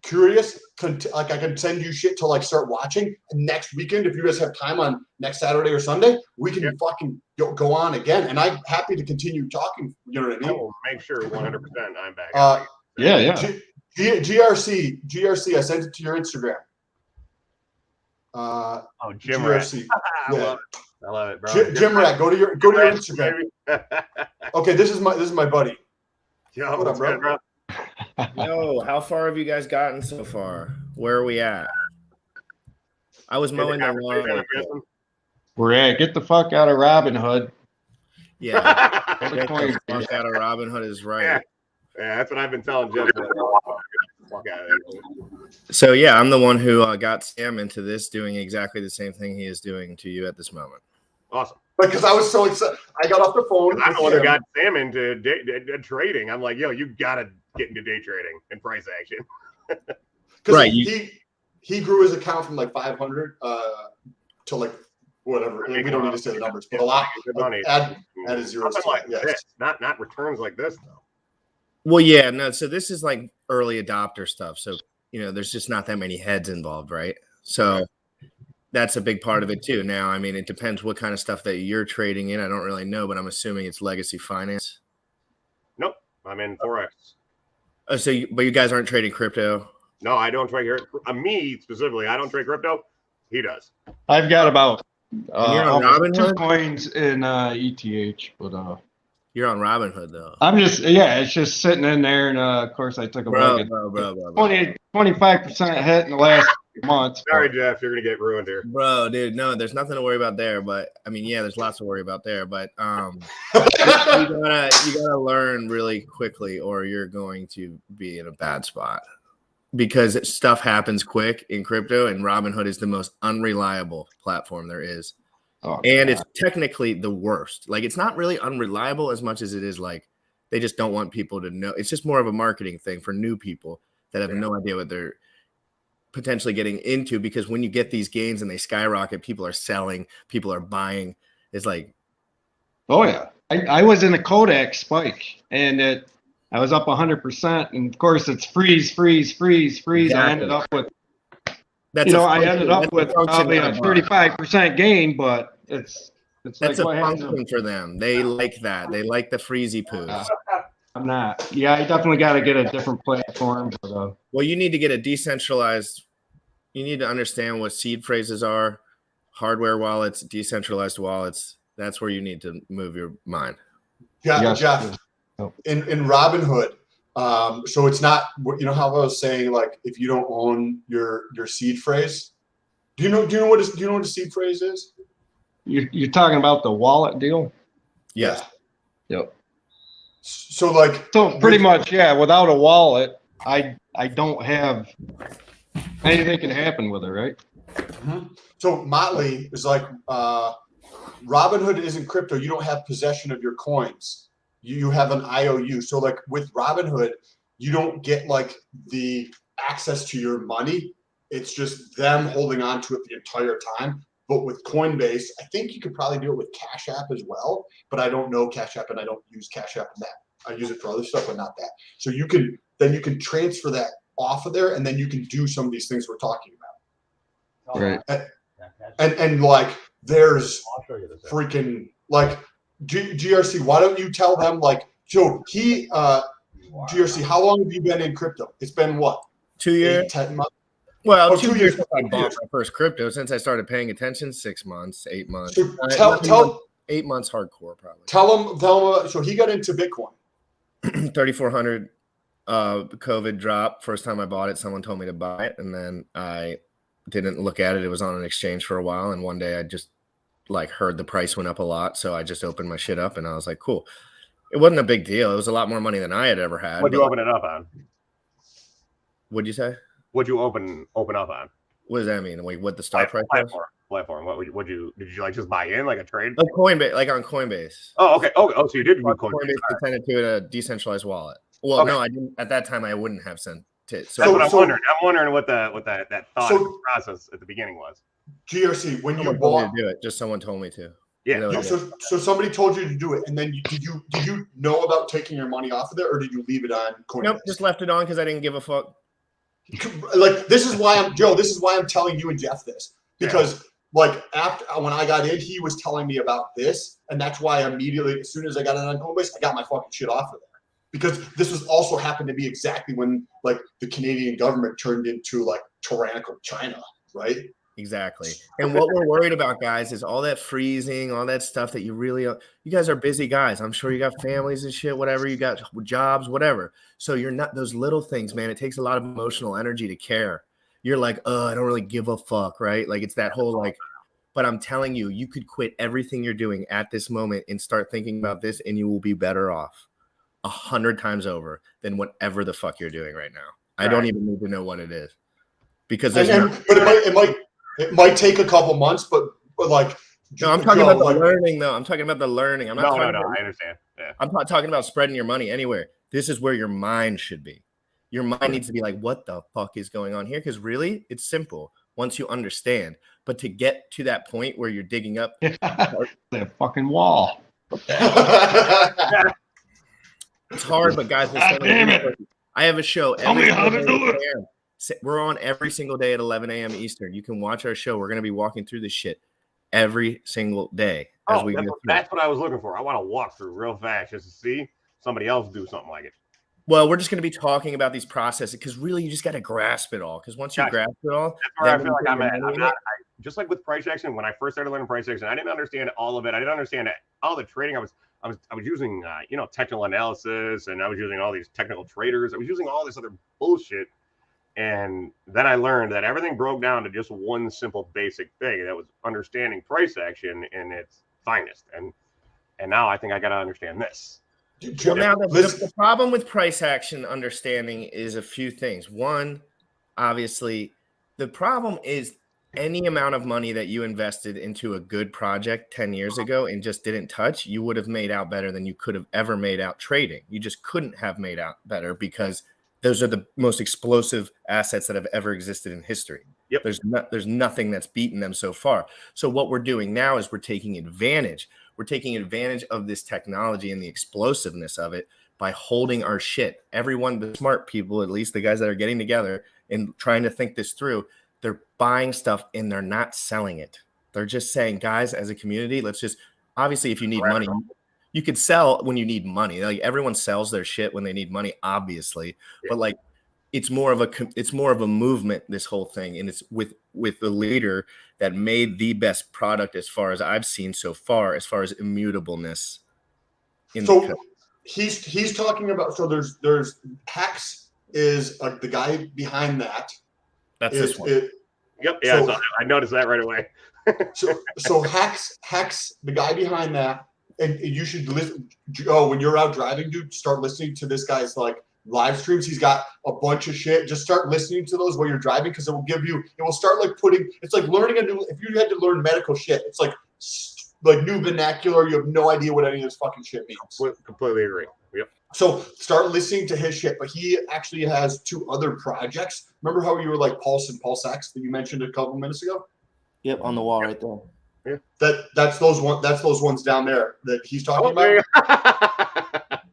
curious, like I can send you shit to like start watching. And next weekend, if you guys have time on next Saturday or Sunday, we can fucking go on again. And I'm happy to continue talking. You know what I mean? I will make sure 100% I'm back. Yeah. GRC, I sent it to your Instagram. Jim GRC. Yeah. I love it, bro. Jim Rat, go to your Instagram. Okay, this is my buddy. Yo, what up, bro? Good, bro? Yo, how far have you guys gotten so far? Where are we at? I was mowing the lawn. We're at get the fuck out of Robinhood. Yeah, get the fuck out of Robinhood is right. Yeah, that's what I've been telling Jeff. Fuck out of there. So yeah, I'm the one who got Sam into this, doing exactly the same thing he is doing to you at this moment. Awesome. Because I was so excited. I got off the phone. I'm the one who got Sam into trading. I'm like, yo, you gotta get into day trading and price action. Right. He grew his account from like 500 to like whatever. We don't need to say the numbers, but a lot. Good money. Add a zero. Like this. Not returns like this though. Well, yeah, no. So this is like early adopter stuff. So there's just not that many heads involved, right? So that's a big part of it too. Now, I mean, it depends what kind of stuff that you're trading in. I don't really know, but I'm assuming it's legacy finance. Nope, I'm in Forex. Oh, but you guys aren't trading crypto? No, I don't trade here. Me specifically, I don't trade crypto. He does. I've got about you're on Robinhood? 2 coins in ETH, but you're on Robinhood though. I'm just it's just sitting in there, and of course I took a 25% hit in the last month. Sorry, Jeff, you're gonna get ruined here, bro, dude. No, there's nothing to worry about there. But I mean, yeah, there's lots to worry about there. But you gotta learn really quickly, or you're going to be in a bad spot because stuff happens quick in crypto, and Robinhood is the most unreliable platform there is. Oh, and it's technically the worst. Like, it's not really unreliable as much as it is like they just don't want people to know. It's just more of a marketing thing for new people that have no idea what they're potentially getting into, because when you get these gains and they skyrocket, people are selling, people are buying. It's like, oh yeah, I was in a Kodak spike, and I was up 100%, and of course it's freeze. Exactly. I ended up with probably a 35% gain, but it's that's like a function for them. They like that. They like the freezy poos. I'm not. Yeah, I definitely got to get a different platform. But, well, you need to get a decentralized. You need to understand what seed phrases are, hardware wallets, decentralized wallets. That's where you need to move your mind. Yeah, yes. Jeff. In Robinhood, so it's not, how I was saying, like, if you don't own your seed phrase, do you know what a seed phrase is? You're talking about the wallet deal? Yes. Yep. So pretty much, yeah, without a wallet, I don't have anything can happen with it, right? Mm-hmm. So Motley is like, Robinhood isn't crypto. You don't have possession of your coins. You have an IOU. So like with Robinhood, you don't get like the access to your money. It's just them holding on to it the entire time. But with Coinbase, I think you could probably do it with Cash App as well. But I don't know Cash App, and I don't use Cash App in that. I use it for other stuff, but not that. So you can transfer that off of there, and then you can do some of these things we're talking about. Right. And like there's freaking like GRC. Why don't you tell them like Joe? GRC. How long have you been in crypto? It's been what? 2 years. 10 months. Well, 2 years since I bought my first crypto. Since I started paying attention, 6 months, 8 months. So tell 8 months hardcore probably. Tell him. So he got into Bitcoin. 3,400. COVID drop. First time I bought it, someone told me to buy it, and then I didn't look at it. It was on an exchange for a while, and one day I just like heard the price went up a lot, so I just opened my shit up, and I was like, cool. It wasn't a big deal. It was a lot more money than I had ever had. What'd you open it up on? What'd you say? What'd you open up on? What does that mean? Wait, what the start price was? Platform. Did you like just buy in like a trade? Like Coinbase, like on Coinbase. Oh, okay. Oh, so you did do Coinbase pretended to a decentralized wallet. Well, no, I didn't. At that time, I wouldn't have sent That's what I'm wondering. I'm wondering what that thought process at the beginning was. GRC, when Someone you told me bought, to do it. Just someone told me to. Yeah. So somebody told you to do it, and then did you know about taking your money off of there, or did you leave it on Coinbase? Nope, just left it on because I didn't give a fuck. Like, this is why I'm telling you and Jeff this, because like after when I got in, he was telling me about this, and that's why immediately as soon as I got it on Coinbase, I got my fucking shit off of there, because this was also happened to be exactly when like the Canadian government turned into like tyrannical China, right? Exactly. And what we're worried about, guys, is all that freezing, all that stuff that you guys are busy guys. I'm sure you got families and shit, whatever. You got jobs, whatever. So you're not those little things, man. It takes a lot of emotional energy to care. You're like, I don't really give a fuck, right? Like it's that whole like, but I'm telling you, you could quit everything you're doing at this moment and start thinking about this, and you will be better off 100 times over than whatever the fuck you're doing right now. I don't even need to know what it is, because there's it might take a couple months, but like, no, I'm talking about the learning, though. I'm talking about the learning. I'm not talking about, I understand. Yeah. I'm not talking about spreading your money anywhere. This is where your mind should be. Your mind needs to be like, what the fuck is going on here? Because really, it's simple once you understand. But to get to that point where you're digging up that fucking wall. It's hard, but guys, damn it. I have a show. Tell me how to do it. We're on every single day at 11 a.m. Eastern. You can watch our show. We're going to be walking through this shit every single day. As we that's what I was looking for. I want to walk through real fast just to see somebody else do something like it. Well, we're just going to be talking about these processes because really you just got to grasp it all. Because once you grasp it all, that's where I feel like I'm at. Just like with price action, when I first started learning price action, I didn't understand all of it. I didn't understand all the trading. I was using technical analysis, and I was using all these technical traders. I was using all this other bullshit. And then I learned that everything broke down to just one simple basic thing. That was understanding price action in its finest. And now I think I got to understand this. Well, now the problem with price action understanding is a few things. One, obviously, the problem is any amount of money that you invested into a good project 10 years ago and just didn't touch, you would have made out better than you could have ever made out trading. You just couldn't have made out better because those are the most explosive assets that have ever existed in history. Yep. There's nothing that's beaten them so far. So what we're doing now is we're taking advantage. We're taking advantage of this technology and the explosiveness of it by holding our shit. Everyone, the smart people, at least the guys that are getting together and trying to think this through, they're buying stuff and they're not selling it. They're just saying, guys, as a community, let's just, obviously, if you need money, you could sell when you need money. Like everyone sells their shit when they need money, obviously, but like it's more of a movement, this whole thing, and it's with the leader that made the best product as far as I've seen so far, as far as immutableness. So he's talking about. So there's HEX is the guy behind that. That's this one. Yep. Yeah. So I noticed that right away. so HEX, the guy behind that. And you should listen. When you're out driving, dude, start listening to this guy's like live streams. He's got a bunch of shit. Just start listening to those while you're driving, because it will start like it's like learning if you had to learn medical shit, it's like new vernacular. You have no idea what any of this fucking shit means. Completely agree. Yep. So start listening to his shit. But he actually has 2 other projects. Remember how you were like Pulse and Pulsex that you mentioned a couple minutes ago? Yep, on the wall right there. Yeah. That's those ones down there that he's talking about.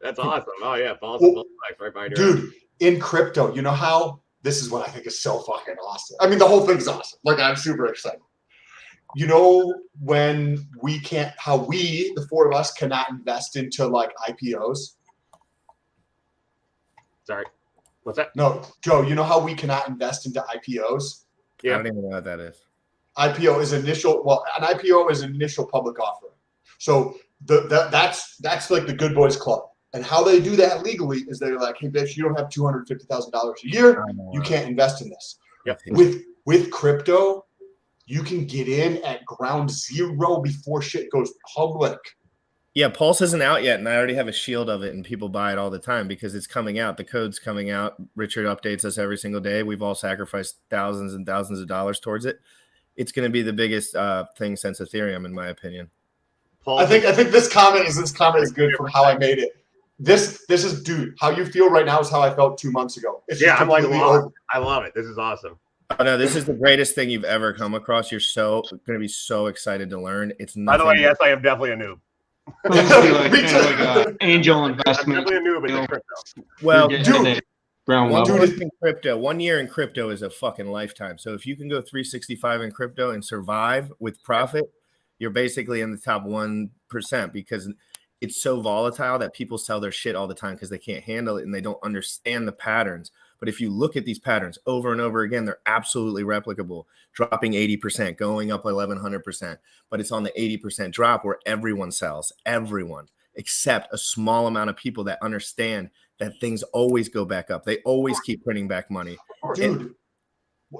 That's awesome. Oh yeah, Pulsex right behind you. Dude, in crypto, you know how this is what I think is so fucking awesome. I mean, the whole thing's awesome. Like, I'm super excited. You know, when the 4 of us cannot invest into like IPOs. Sorry, what's that? No, Joe, you know how we cannot invest into IPOs? Yeah, I don't even know what that is. IPO is an IPO is initial public offering. So that's like the good boys club. And how they do that legally is they're like, hey, bitch, you don't have $250,000 a year. You can't invest in this. Yep. With crypto, you can get in at ground zero before shit goes public. Yeah, Pulse isn't out yet, and I already have a shield of it, and people buy it all the time because it's coming out. The code's coming out. Richard updates us every single day. We've all sacrificed thousands and thousands of dollars towards it. It's going to be the biggest thing since Ethereum, in my opinion. I think this comment is good from how I made it. This is, dude, how you feel right now is how I felt 2 months ago. It's Yeah, just I'm like, completely lost. over. I love it. This is awesome. Oh, no, this is the greatest thing you've ever come across. You're so going to be so excited to learn. It's By nothing. the way, yes, I am definitely a noob. like angel I'm investment. definitely a noob in the crypto. Well, You're getting dude, it ground one level. month in crypto, 1 year in crypto is a fucking lifetime. So if you can go 365 in crypto and survive with profit, you're basically in the top 1% because it's so volatile that people sell their shit all the time because they can't handle it and they don't understand the patterns. But if you look at these patterns over and over again, they're absolutely replicable. Dropping 80%, going up 1100%. But it's on the 80% drop where everyone sells, everyone, except a small amount of people that understand that things always go back up. They always keep printing back money. Dude,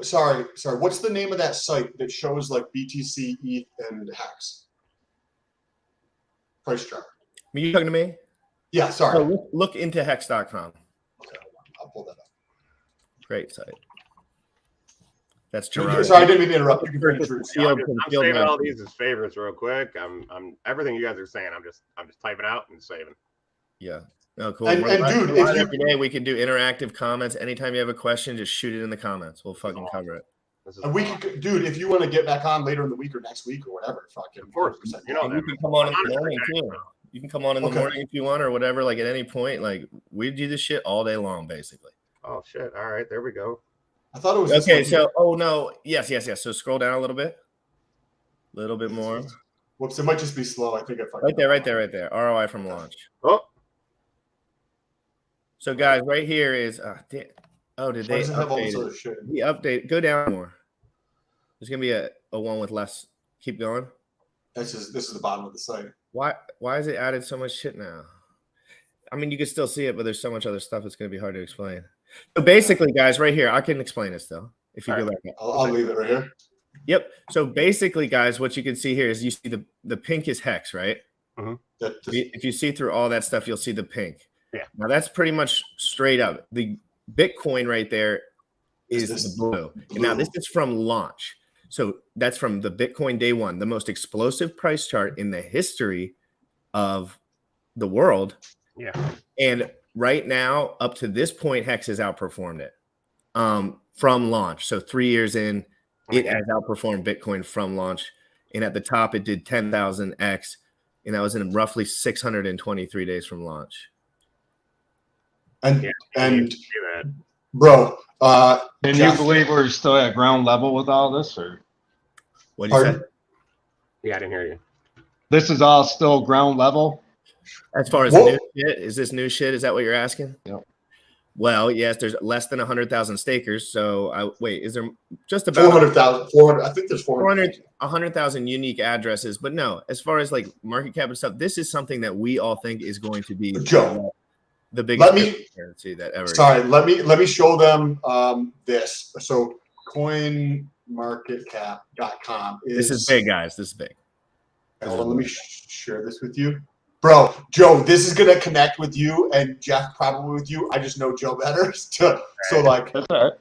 sorry. What's the name of that site that shows like BTC, ETH, and HEX? Price chart. Are you talking to me? Yeah, sorry. So look into hex.com. Okay, hold on. I'll pull that up. Great site. That's Sorry, Gerard. I didn't mean to interrupt. You can bring the truth. I'm saving all these as favorites real quick. I'm everything you guys are saying. I'm just typing out and saving. Yeah. Oh, cool. And dude, if you, every day we can do interactive comments. Anytime you have a question, just shoot it in the comments. We'll fucking cover it. and we can, dude, if you want to get back on later in the week or next week or whatever, fucking Of course. You know, You can come on in the honestly, morning too. You can come on in the morning if you want or whatever. Like at any point, like we do this shit all day long, basically. Oh shit! All right, there we go. I thought it was Okay. So, oh no, yes. So scroll down a little bit more. Whoops, it might just be slow. I think I fucking Right there. ROI from launch. Oh, So guys, right here is did Why they does it have all this update other it? shit? The update. Go down more. There's gonna be a one with less. Keep going. This is the bottom of the site. Why is it added so much shit now? I mean, you can still see it, but there's so much other stuff. It's gonna be hard to explain. So basically, guys, right here, I can explain it still. If you go back up. I'll leave it right here. Yep. So basically, guys, what you can see here is you see the pink is hex, right? If you see through all that stuff, you'll see the pink. Yeah. Now that's pretty much straight up. The Bitcoin right there is the blue. And now this is from launch. So that's from the Bitcoin day one, the most explosive price chart in the history of the world. yeah. And right now, up to this point, Hex has outperformed it from launch. So 3 years in, it has outperformed Bitcoin from launch. And at the top, it did 10,000x. And that was in roughly 623 days from launch. And bro, Can you believe we're still at ground level with all this, or What did you say? Yeah, I didn't hear you. this is all still ground level? As far as Whoa. new shit, is this new shit? Is that what you're asking? Yep. Well, yes, there's less than 100,000 stakers. So is there just about 400,000? 400. I think there's 400. 100,000 unique addresses? But no, as far as like market cap and stuff, this is something that we all think is going to be Joe, the biggest currency that ever. Sorry, let me show them this. So coinmarketcap.com This is big, guys. This is big. Hold on, let me share this with you. Bro, Joe, this is gonna connect with you and Jeff probably with you. I just know Joe better. So like, That's all right.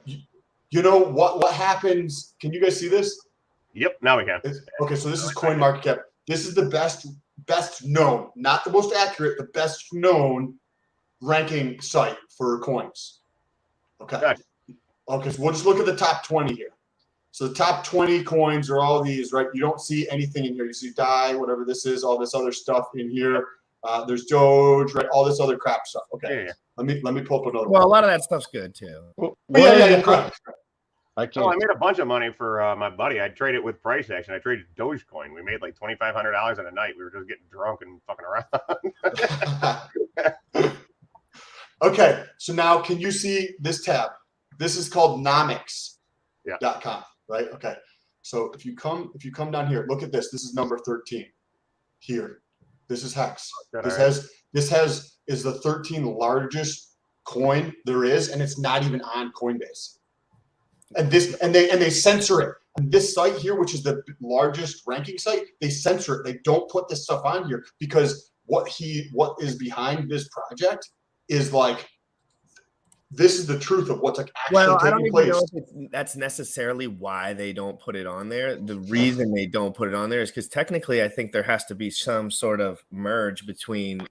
you know what happens? Can you guys see this? Yep, now we can. Okay, so this is CoinMarketCap. This is the best known, not the most accurate, the best known ranking site for coins. Okay. Gotcha. Okay, so we'll just look at the top 20 here. So the top 20 coins are all these, right? You don't see anything in here. You see DAI, whatever this is, all this other stuff in here. There's Doge, right? All this other crap stuff. Okay. Yeah. Let me pull up another Well, a one. lot of that stuff's good too. Yeah, correct. I Oh, can't. I made a bunch of money for my buddy. I traded with price action. I traded Dogecoin. We made like $2,500 in a night. We were just getting drunk and fucking around. Okay, so now can you see this tab? This is called nomics.com, right? Okay. So if you come down here, look at this. This is number 13 here. This is Hex. This is the 13th largest coin there is, and it's not even on Coinbase. And they censor it. And this site here, which is the largest ranking site, they censor it. They don't put this stuff on here because what is behind this project is like, this is the truth of what's like actually taking place. Know if that's necessarily why they don't put it on there. The reason they don't put it on there is because technically I think there has to be some sort of merge between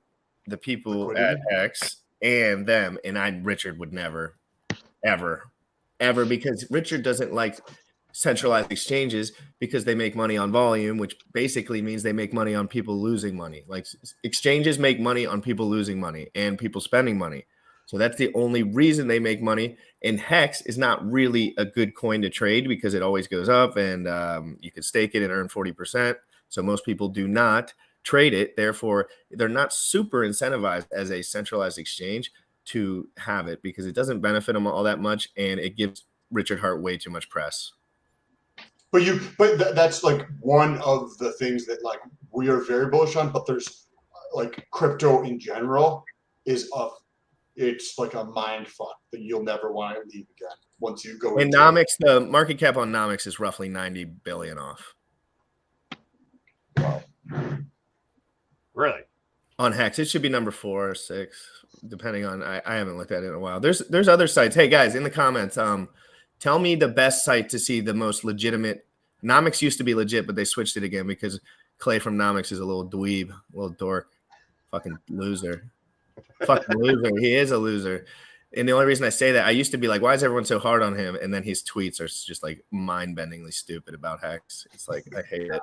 the people Liquidity. at HEX and them, and Richard would never, ever, because Richard doesn't like centralized exchanges because they make money on volume, which basically means they make money on people losing money. Like exchanges make money on people losing money and people spending money. So that's the only reason they make money. And HEX is not really a good coin to trade because it always goes up, and you can stake it and earn 40%. So most people do not trade it. Therefore, they're not super incentivized as a centralized exchange to have it because it doesn't benefit them all that much, and it gives Richard Hart way too much press. But that's like one of the things that like we are very bullish on. But there's like crypto in general it's like a mind fuck that you'll never want to leave again once you go. And Nomics, the market cap on Nomics is roughly 90 billion off. Wow. Really? On HEX, it should be number 4 or 6, depending on. I haven't looked at it in a while. There's other sites. Hey guys, in the comments, tell me the best site to see the most legitimate. Nomics used to be legit, but they switched it again because Clay from Nomics is a little dweeb, a little dork, fucking loser. Fucking loser. He is a loser. And the only reason I say that, I used to be like, why is everyone so hard on him? And then his tweets are just like mind-bendingly stupid about HEX. It's like, I hate it.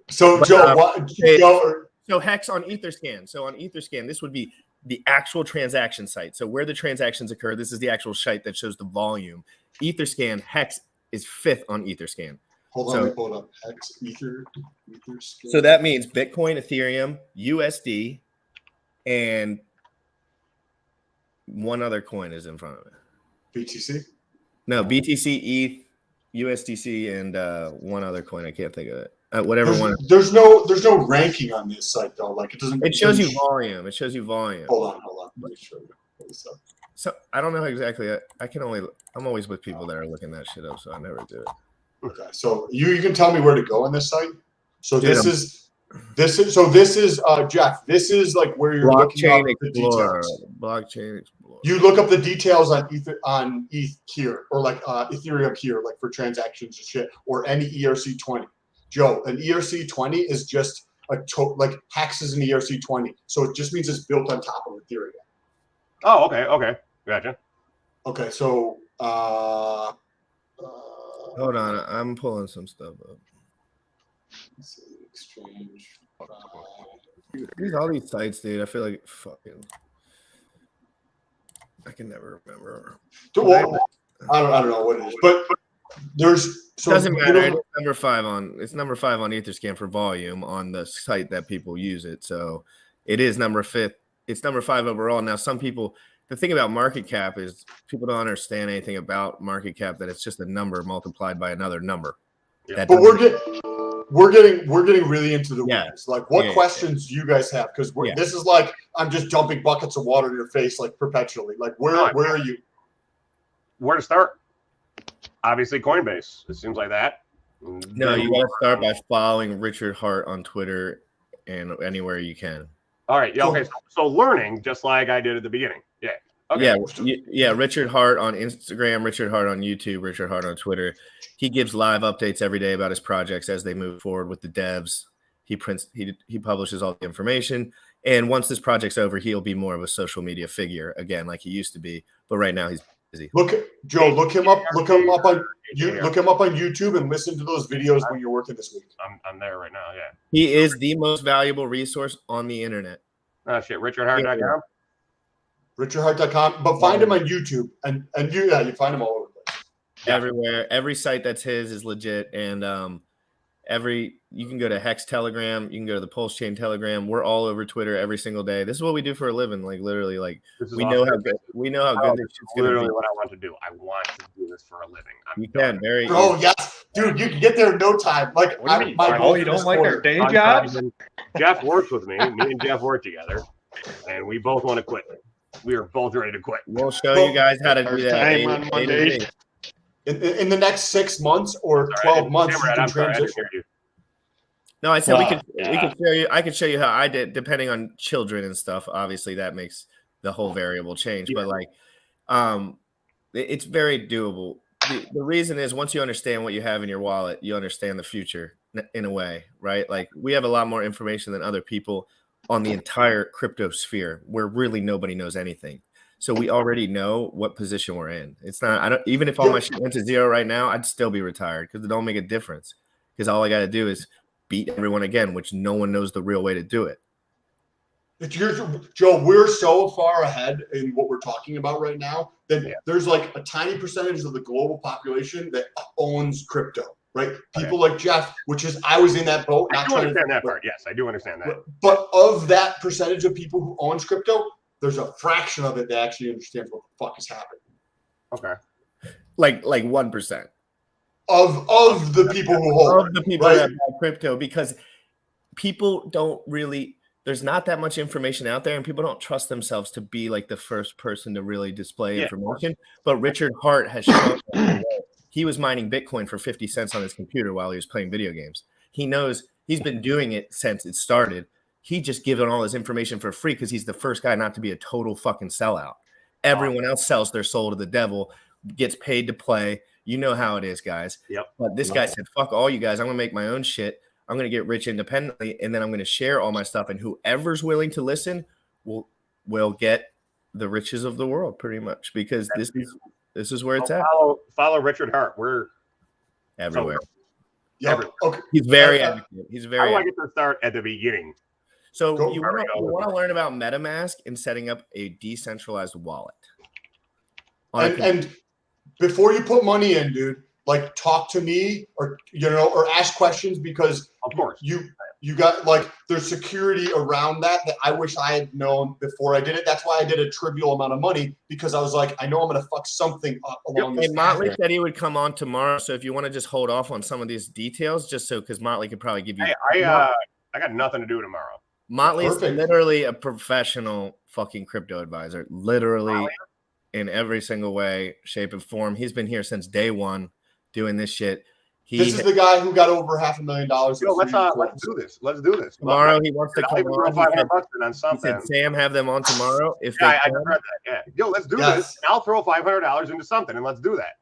So, But, Joe, so HEX on Etherscan. So on Etherscan, this would be the actual transaction site. So where the transactions occur, this is the actual site that shows the volume. Etherscan, HEX is 5th on Etherscan. hold on, hold up. Hex, Ether. So that means Bitcoin, Ethereum, USD, and one other coin is in front of it. BTC? No, BTC, ETH, USDC, and one other coin. I can't think of it. Whatever one. There's no ranking on this site though. Like it doesn't. It shows you volume. It shows you volume. Hold on. Let me show you. Pull this up. So I don't know exactly. I'm always with people that are looking that shit up, so I never do it. Okay, so you can tell me where to go on this site. So Dude, this is Jeff. This is like where you're looking up the details. Blockchain Explorer. You look up the details on ETH here, or like Ethereum here, like for transactions and shit, or any ERC20. Joe, an ERC20 is just like HEX is an ERC20, so it just means it's built on top of Ethereum. Oh, okay, gotcha. Okay, so Hold on, I'm pulling some stuff up. let's see, exchange. All these sites, dude. I feel like fucking. I can never remember. Well, I don't know what it is, but there's doesn't matter. It's number 5 on Etherscan for volume on the site that people use it. So it is number 5. It's number 5 overall. Now, some people, the thing about market cap is people don't understand anything about market cap, that it's just a number multiplied by another number. Yeah. But we're getting really into the weeds. Like, what questions do you guys have? Because this is like I'm just dumping buckets of water in your face like perpetually. Like, where are you? Where to start? Obviously, Coinbase. It seems like that. No, you got to start by following Richard Hart on Twitter and anywhere you can. All right. Yeah. Okay. So learning, just like I did at the beginning. Yeah. Okay. Yeah. Richard Hart on Instagram, Richard Hart on YouTube, Richard Hart on Twitter. He gives live updates every day about his projects as they move forward with the devs. He publishes all the information. And once this project's over, he'll be more of a social media figure again, like he used to be. But right now he's busy. Look him up on YouTube and listen to those videos when you're working this week. I'm there right now. Yeah. He is the most valuable resource on the internet. Oh shit, RichardHart.com. RichardHart.com, but find him on YouTube and you find him all over the place. Everywhere. Every site that's his is legit, and you can go to HEX Telegram, you can go to the Pulsechain Telegram. We're all over Twitter every single day. This is what we do for a living. Like literally, like we know how good this shit's gonna literally be. what I want to do. I want to do this for a living. You can very. Oh yes, dude, you can get there in no time. Like What do you mean? You don't like our day jobs? Jeff works with me. Me and Jeff work together, and we both want to quit. We are both ready to quit. We'll show you guys how to do that. In the next 6 months or 12 months, you can transition. No, I said we could show you. I could show you how I did, depending on children and stuff. Obviously, that makes the whole variable change. But like, it's very doable. The reason is once you understand what you have in your wallet, you understand the future in a way, right? Like we have a lot more information than other people on the entire crypto sphere where really nobody knows anything. So we already know what position we're in. It's not, I don't, even if all my shit went to zero right now, I'd still be retired because it don't make a difference. Because all I got to do is beat everyone again, which no one knows the real way to do it. Joe, we're so far ahead in what we're talking about right now that there's like a tiny percentage of the global population that owns crypto, right? People like Jeff, which is, I was in that boat. I do understand that part. Yes, I do understand that. But of that percentage of people who owns crypto, there's a fraction of it that actually understands what the fuck is happening. Okay. Like 1% of the people who hold of the people that buy crypto, because people don't really, there's not that much information out there, and people don't trust themselves to be like the first person to really display information. But Richard Hart has shown he was mining Bitcoin for 50 cents on his computer while he was playing video games. He knows, he's been doing it since it started. He just given all his information for free because he's the first guy not to be a total fucking sellout. Everyone else sells their soul to the devil, gets paid to play. You know how it is, guys. Yep. But this guy said, fuck all you guys. I'm going to make my own shit. I'm going to get rich independently, and then I'm going to share all my stuff. And whoever's willing to listen will get the riches of the world, pretty much, because this is where it's at. Follow Richard Hart. We're everywhere. Okay. He's very advocate. He's very. I want to get to start at the beginning. So you want to learn about MetaMask and setting up a decentralized wallet. And before you put money in, dude, like talk to me or ask questions, because of course you got like there's security around that I wish I had known before I did it. That's why I did a trivial amount of money, because I was like, I know I'm gonna fuck something up along this. Motley said he would come on tomorrow, so if you want to just hold off on some of these details, just so, because Motley could probably give you. I got nothing to do tomorrow. Motley is literally a professional fucking crypto advisor, literally in every single way, shape, and form. He's been here since day one doing this shit. This is the guy who got over $500,000. Yo, let's do this. Let's do this tomorrow. He wants to come on. On something. He said, Sam, have them on tomorrow. If I heard that. Yeah. Yo, let's do this. I'll throw $500 into something, and let's do that.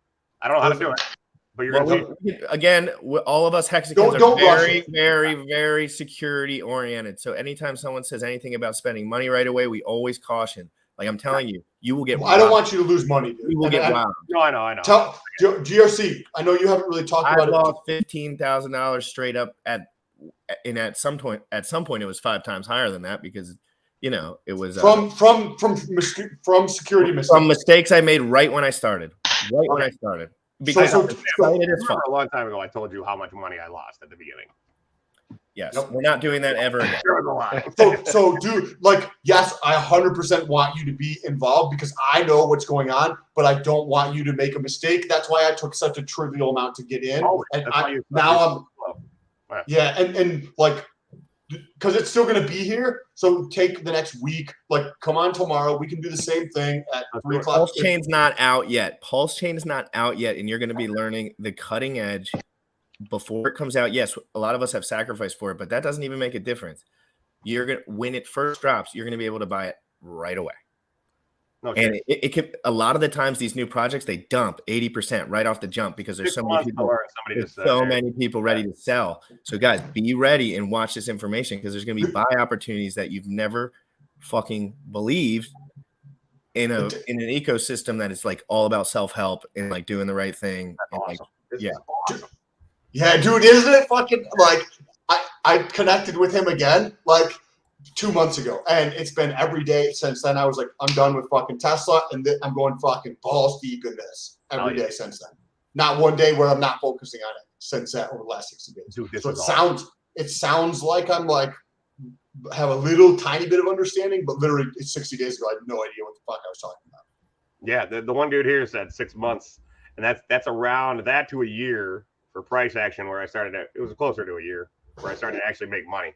I don't know how to do it, but you're gonna again. All of us Hexicans are very, very, very security oriented. So anytime someone says anything about spending money right away, we always caution. Like I'm telling you, you will get. I don't want you to lose money, dude. You will get wild. No, I know. Tell GRC. I know you haven't really talked about it. I lost $15,000 straight up at some point. At some point, it was 5 times higher than that, because it was from security mistakes. From mistakes I made right when I started. Because a long time ago, I told you how much money I lost at the beginning. Yes, we're not doing that ever again. So, dude, yes, I 100% want you to be involved, because I know what's going on, but I don't want you to make a mistake. That's why I took such a trivial amount to get in. Because it's still going to be here. So take the next week. Come on tomorrow. We can do the same thing at 3 o'clock. Pulsechain's not out yet. Pulsechain's not out yet, and you're going to be learning the cutting edge before it comes out. Yes, a lot of us have sacrificed for it, but that doesn't even make a difference. When it first drops, you're going to be able to buy it right away. Okay. And it could, a lot of the times these new projects, they dump 80% right off the jump, because there's so many people ready to sell. So guys, be ready and watch this information, because there's going to be buy opportunities that you've never fucking believed in an ecosystem that is all about self-help and doing the right thing. Awesome. Yeah, dude, isn't it fucking I connected with him again 2 months ago, and it's been every day since then. I was like, I'm done with fucking Tesla, and I'm going fucking balls deep in this every day since then. Not one day where I'm not focusing on it since that over the last 60 days. Dude, so it sounds like I'm have a little tiny bit of understanding, but literally 60 days ago I had no idea what the fuck I was talking about. Yeah, the one dude here said 6 months, and that's around that to a year for price action, where I started it was closer to a year where I started to actually make money.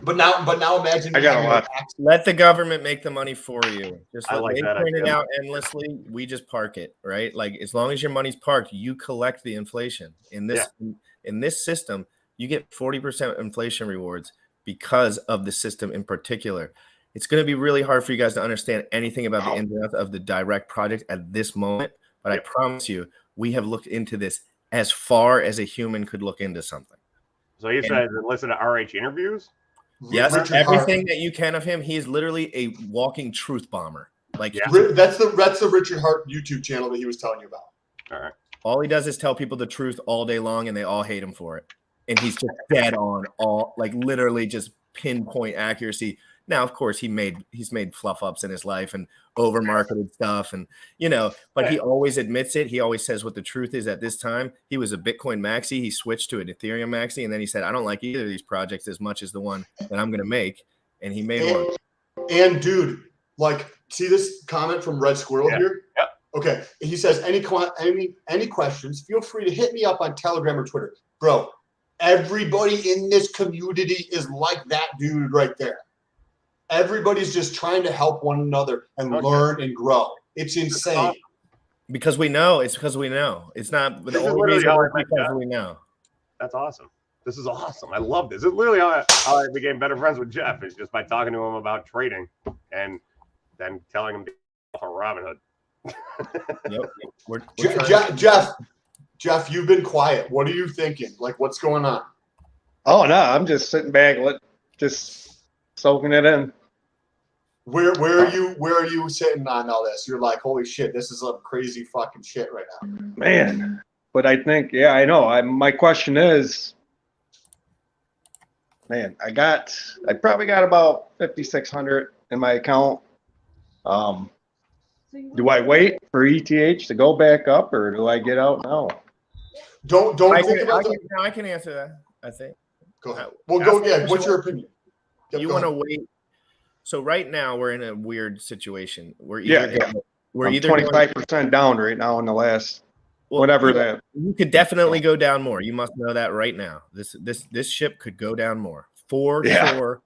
But now imagine. I got a lot. Let the government make the money for you. Just I like that. Print it out endlessly. We just park it, right? As long as your money's parked, you collect the inflation. In this system, you get 40% inflation rewards because of the system in particular. It's going to be really hard for you guys to understand anything about the ins and outs of the direct project at this moment. But I promise you, we have looked into this as far as a human could look into something. So you said listen to RH interviews? Yes, Richard everything Hart. that you can of him, he is literally a walking truth bomber. Like Yeah. That's the Richard Hart YouTube channel that he was telling you about. All right. all he does is tell people the truth all day long, and they all hate him for it. And he's just dead on, all like literally just pinpoint accuracy. Now, of course, he's made fluff ups in his life and over marketed stuff, and but he always admits it. He always says what the truth is. At this time, he was a Bitcoin maxi. He switched to an Ethereum maxi, and then he said, "I don't like either of these projects as much as the one that I'm going to make." And he made one. And dude, like, see this comment from Red Squirrel here? Yeah. Okay. He says, any questions, feel free to hit me up on Telegram or Twitter. Bro, everybody in this community is like that dude right there. Everybody's just trying to help one another and learn and grow. It's insane. Because we know. It's because we know. It's not the This is only literally reason how I it's met because Jeff. we know. That's awesome. This is awesome. I love this. It's literally how I became better friends with Jeff, is just by talking to him about trading and then telling him to get off of Robinhood. Yep. We're Jeff, you've been quiet. What are you thinking? Like, what's going on? Oh no, I'm just sitting back, just soaking it in. Where are you sitting on all this? You're like, holy shit, this is some crazy fucking shit right now. Man, but I think, yeah, I know. My question is, man, I probably got about 5,600 in my account. Do I wait for ETH to go back up, or do I get out now? Don't think about that. I can answer that, I think. Go ahead. Well, go. Yeah. What's your opinion? Yep, You go want to ahead. wait. So right now we're in a weird situation. We're Yeah, either we're I'm either 25% down right now in the last whatever that. You could definitely go down more. You must know that right now. This ship could go down more for sure.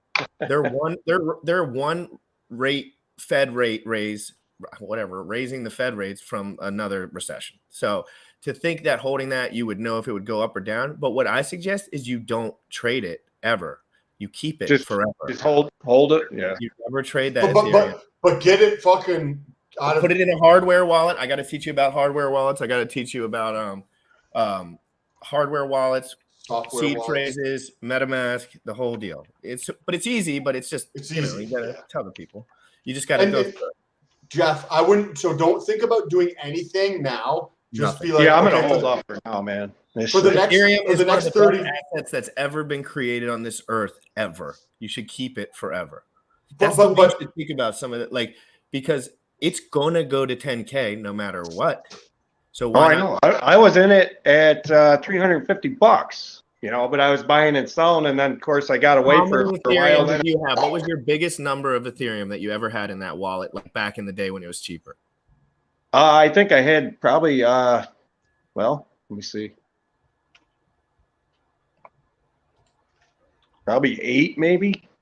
They're one rate Fed rate raise, whatever, raising the Fed rates from another recession. So to think that holding that, you would know if it would go up or down. But what I suggest is you don't trade it ever. You keep it forever. Just hold it. Yeah. You never trade that. But get it fucking out of. Put it in a hardware wallet. I got to teach you about hardware wallets. I got to teach you about hardware wallets, Software seed wallets. phrases, MetaMask, the whole deal. It's easy, but it's just easy. You got to tell the people. You just got to go through it. Jeff, I wouldn't. So don't think about doing anything now. Just Nothing. be like, Yeah, I'm okay, gonna hold off for now, man. For the next, Ethereum for is the one of next the 30. best assets that's ever been created on this earth ever. You should keep it forever. But- That's but- the way you should think about some of it, like, because it's gonna go to 10K no matter what. So why I not? know. I was in it at $350, but I was buying and selling, and then of course I got away How for many a while. Ethereum Then did you have? What was your biggest number of Ethereum that you ever had in that wallet, like back in the day when it was cheaper? I think I had probably well, let me see, probably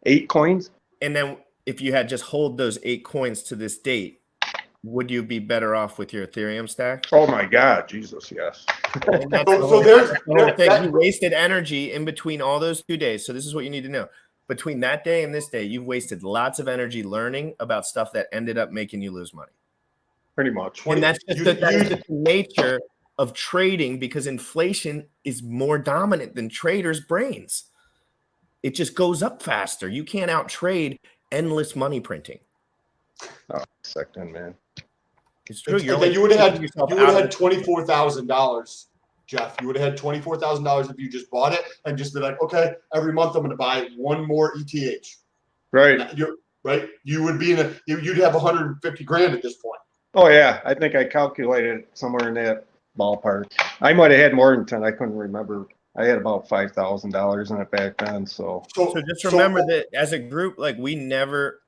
8 coins. And then if you had just hold those 8 coins to this date, would you be better off with your Ethereum stack? Oh my God, Jesus, yes. And that's So there's the whole thing. that- You wasted energy in between all those 2 days. So this is what you need to know. Between that day and this day, you've wasted lots of energy learning about stuff that ended up making you lose money. Pretty much. And that's just the nature of trading, because inflation is more dominant than traders' brains. It just goes up faster. You can't out-trade endless money printing. Oh, second, man. It's true. You would have had $24,000, Jeff. You would have had $24,000 if you just bought it and just be like, okay, every month I'm going to buy one more ETH. Right. Right. You would be you'd have 150 grand at this point. Oh yeah, I think I calculated somewhere in that ballpark. I might have had more than 10. I couldn't remember. I had about $5,000 in it back then. So just remember that as a group, like, we never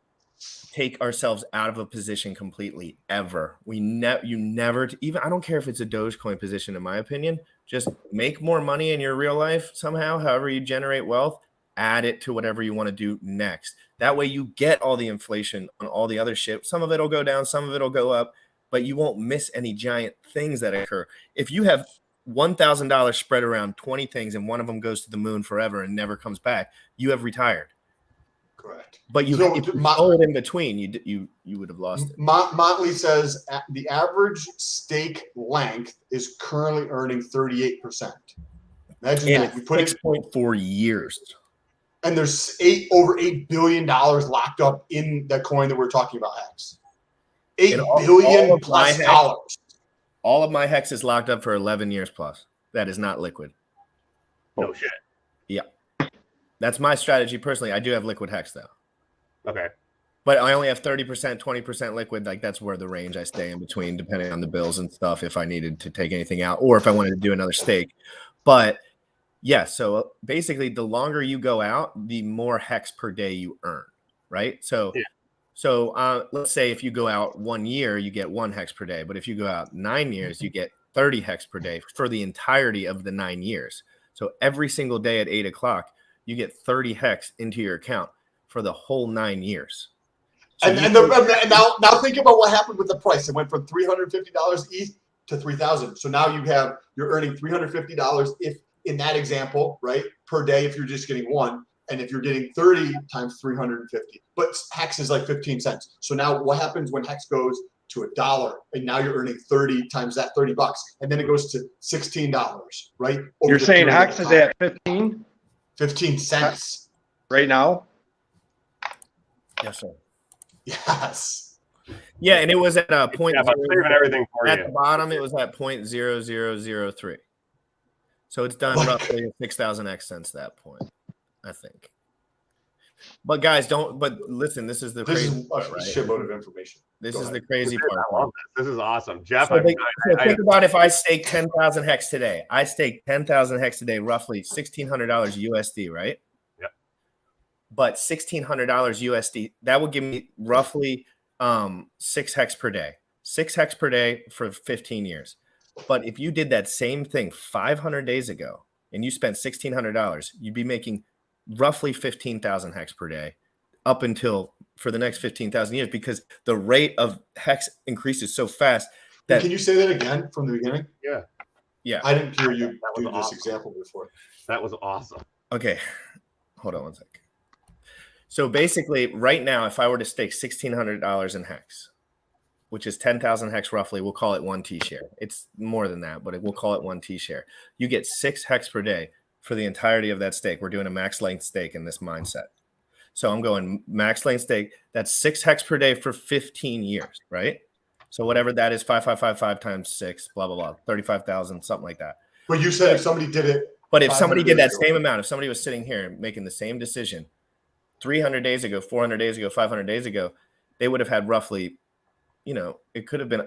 take ourselves out of a position completely ever. You never even, I don't care if it's a Dogecoin position, in my opinion, just make more money in your real life somehow, however you generate wealth, add it to whatever you want to do next. That way you get all the inflation on all the other shit. Some of it will go down, some of it will go up, but you won't miss any giant things that occur. If you have $1,000 spread around 20 things and one of them goes to the moon forever and never comes back, you have retired. Correct. But if you sold in between, you would have lost it. Motley says the average stake length is currently earning 38%. Imagine And that. You put it 6.4 years. and there's over $8 billion locked up in that coin that we're talking about, HEX. $8 billion plus dollars. All of my HEX is locked up for 11 years plus. That is not liquid. No shit. Yeah. That's my strategy personally. I do have liquid HEX though. Okay. But I only have 30%, 20% liquid. Like that's where the range I stay in between, depending on the bills and stuff, if I needed to take anything out or if I wanted to do another stake. But yeah, so basically the longer you go out, the more HEX per day you earn, right? So let's say if you go out 1 year, you get 1 HEX per day. But if you go out 9 years, you get 30 HEX per day for the entirety of the 9 years. So every single day at 8 o'clock, you get 30 HEX into your account for the whole 9 years. So and now think about what happened with the price. It went from $350 ETH to 3,000. So now you're earning $350 if in that example, right, per day if you're just getting one, and if you're getting 30 times 350. But HEX is like 15 cents. So now what happens when HEX goes to $1, and now you're earning 30 times that $30, and then it goes to $16, right? You're saying HEX is at 15? 15 cents right now? Yes, sir. Yes. Yeah, and it was at a point. Yeah, but saving everything for at you. the bottom, it was at 0.0003. So it's done roughly 6,000 X since that point, I think. But guys, but listen, this is the crazy part, right? Shitload of information. This is the crazy part. I love this. This is awesome. Jeff, So think about if I stake 10,000 HEX today. I stake 10,000 HEX today, roughly $1,600 USD, right? Yep. But $1,600 USD, that would give me roughly 6 HEX per day. 6 HEX per day for 15 years. But if you did that same thing 500 days ago and you spent $1,600, you'd be making roughly 15,000 HEX per day up until for the next 15,000 years, because the rate of HEX increases so fast that. Can you say that again from the beginning? Yeah. Yeah. I didn't hear you do this awesome. example before. That was awesome. Okay. Hold on one sec. So basically right now, if I were to stake $1,600 in HEX, which is 10,000 HEX roughly, we'll call it 1 T share. It's more than that, but we'll call it 1 T share. You get 6 HEX per day for the entirety of that stake. We're doing a max length stake in this mindset. So I'm going max length stake. That's 6 HEX per day for 15 years, right? So whatever that is, 5,555 times 6, blah, blah, blah, 35,000, something like that. But you said if somebody did it. But if somebody did that same amount, if somebody was sitting here making the same decision 300 days ago, 400 days ago, 500 days ago, they would have had roughly, it could have been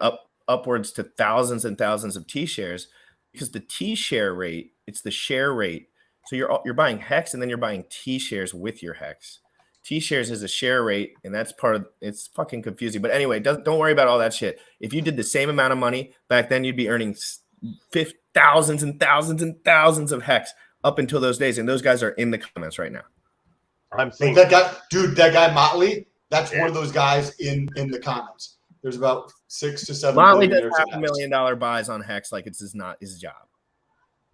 upwards to thousands and thousands of T shares, because the T share rate, it's the share rate. So you're buying HEX and then you're buying T shares with your HEX. T shares is a share rate, and that's part of it's fucking confusing. But anyway, don't worry about all that shit. If you did the same amount of money back then, you'd be earning thousands and thousands and thousands of HEX up until those days. And those guys are in the comments right now. I'm seeing that guy Motley. That's one of those guys in the comments. There's about 6 to 7. Motley does $500,000 buys on HEX like it's not his job.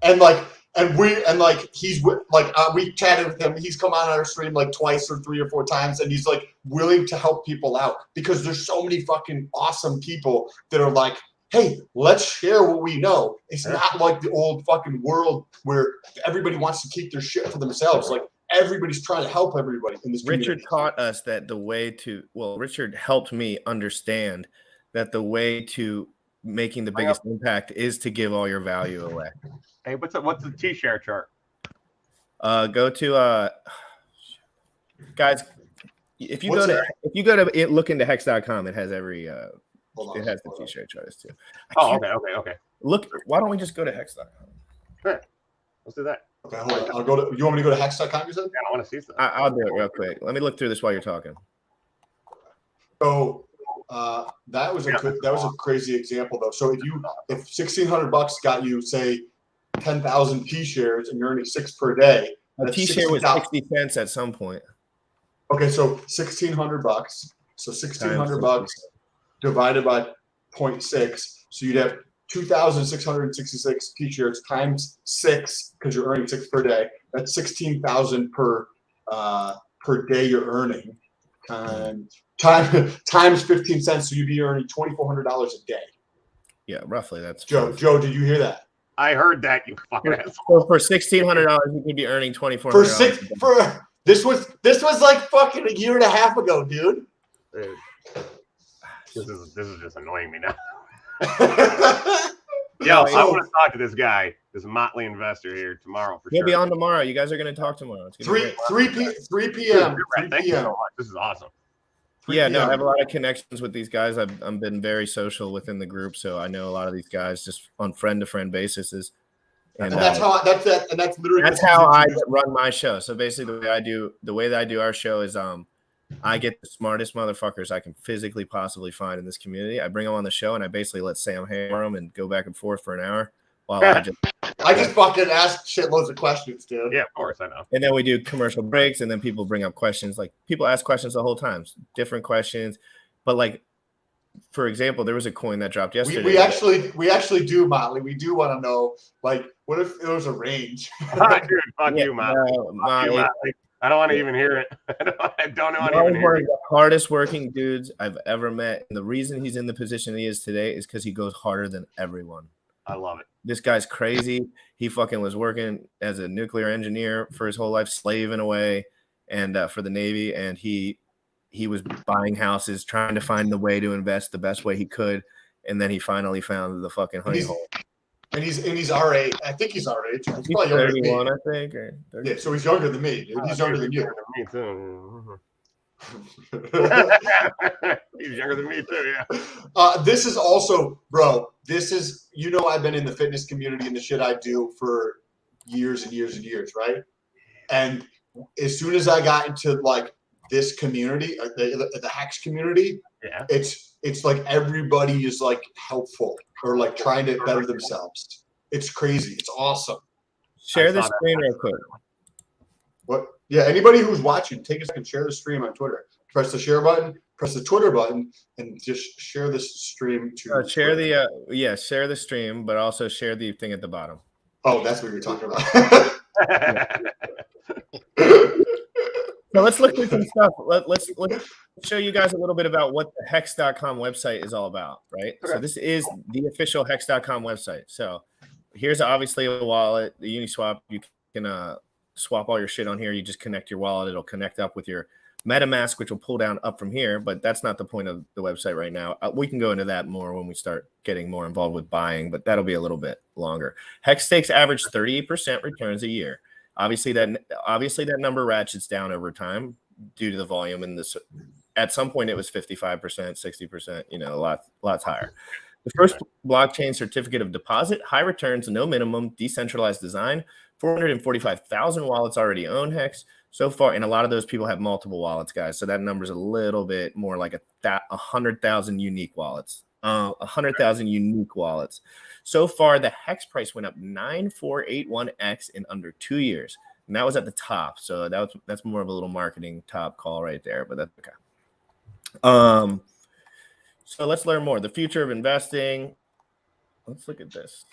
And we chatted with him. He's come on our stream like twice or 3 or 4 times, and he's like willing to help people out, because there's so many fucking awesome people that are like, hey, let's share what we know. It's not like the old fucking world where everybody wants to keep their shit for themselves. Like, everybody's trying to help everybody in this community. Richard taught us that Richard helped me understand that the way to making the biggest impact is to give all your value away. Hey, what's the T-share chart? Go to guys. If you go to look into hex.com, it has every it has the T-share charts too. Okay. Look, why don't we just go to hex.com? Sure. Let's do that. Okay, hold on. I'll go to. You want me to go to hex.com? You said? Yeah, I want to see stuff. I'll do it real quick. Let me look through this while you're talking. So that was a crazy example though. So if $1,600 got you say 10,000 T shares and you're earning 6 per day, a T share was 60 cents at some point. Okay, so $1,600. So $1,600 divided by 0.6. So you'd have 2,666 T shares times 6, because you're earning 6 per day. That's 16,000 per day you're earning. Times 15 cents, so you'd be earning $2,400 a day. Yeah, roughly. That's Joe, did you hear that? I heard that, you fucking asshole. So for $1,600, you could be earning $2,400. This was like fucking a year and a half ago, dude. Dude, this is just annoying me now. Yeah, I want to talk to this guy, this motley investor here tomorrow for He'll sure. be on tomorrow. You guys are going to talk tomorrow. It's gonna be 3 great. p.m. Dude, thank you so much. This is awesome. Yeah, no, I have a lot of connections with these guys. I've been very social within the group, so I know a lot of these guys just on friend-to-friend basis. And that's how that's literally that's how I run my show. So basically, the way that I do our show is I get the smartest motherfuckers I can physically possibly find in this community. I bring them on the show, and I basically let Sam hammer them and go back and forth for an hour while I just fucking ask shitloads of questions, dude. Yeah, of course, I know. And then we do commercial breaks, and then people bring up questions. Like people ask questions the whole time, different questions. But like, for example, there was a coin that dropped yesterday. We actually do, Motley. We do want to know, like, what if it was a range? Dude, fuck you, Motley. I don't want to even hear it. I don't want to even hear it. The hardest working dudes I've ever met. And the reason he's in the position he is today is because he goes harder than everyone. I love it. This guy's crazy. He fucking was working as a nuclear engineer for his whole life, slaving away and for the Navy. And he was buying houses, trying to find the way to invest the best way he could. And then he finally found the fucking honey hole. And he's our age. I think he's our age. He's probably 31, I think. Or yeah, so he's younger than me, dude. He's younger than you. Me too. He's younger than me too, yeah. This is also, bro, I've been in the fitness community and the shit I do for years and years and years, right? And as soon as I got into like this community, the HEX community, yeah, it's like everybody is like helpful or like trying to better themselves. It's crazy. It's awesome. Share the screen real quick. What? Yeah, anybody who's watching, take a second, share the stream on Twitter. Press the share button, press the Twitter button, and just share this stream to share the stream, but also share the thing at the bottom. Oh, that's what you're talking about. So let's look through some stuff. Let's show you guys a little bit about what the hex.com website is all about, right? Okay. So this is the official hex.com website. So here's obviously a wallet, the Uniswap. You can swap all your shit on here. You just connect your wallet. It'll connect up with your MetaMask, which will pull down up from here, but that's not the point of the website right now. We can go into that more when we start getting more involved with buying, but that'll be a little bit longer. HEX stakes average 38% returns a year. Obviously that number ratchets down over time due to the volume. And this, at some point, it was 55%, 60%, lots higher. The first blockchain certificate of deposit, high returns, no minimum, decentralized design. 445,000 wallets already own HEX so far, and a lot of those people have multiple wallets, guys. So that number's a little bit more like 100,000 unique wallets. 100,000 unique wallets. So far, the HEX price went up 9,481x in under 2 years, and that was at the top. So that's more of a little marketing top call right there, but that's okay. So let's learn more. The future of investing. Let's look at this.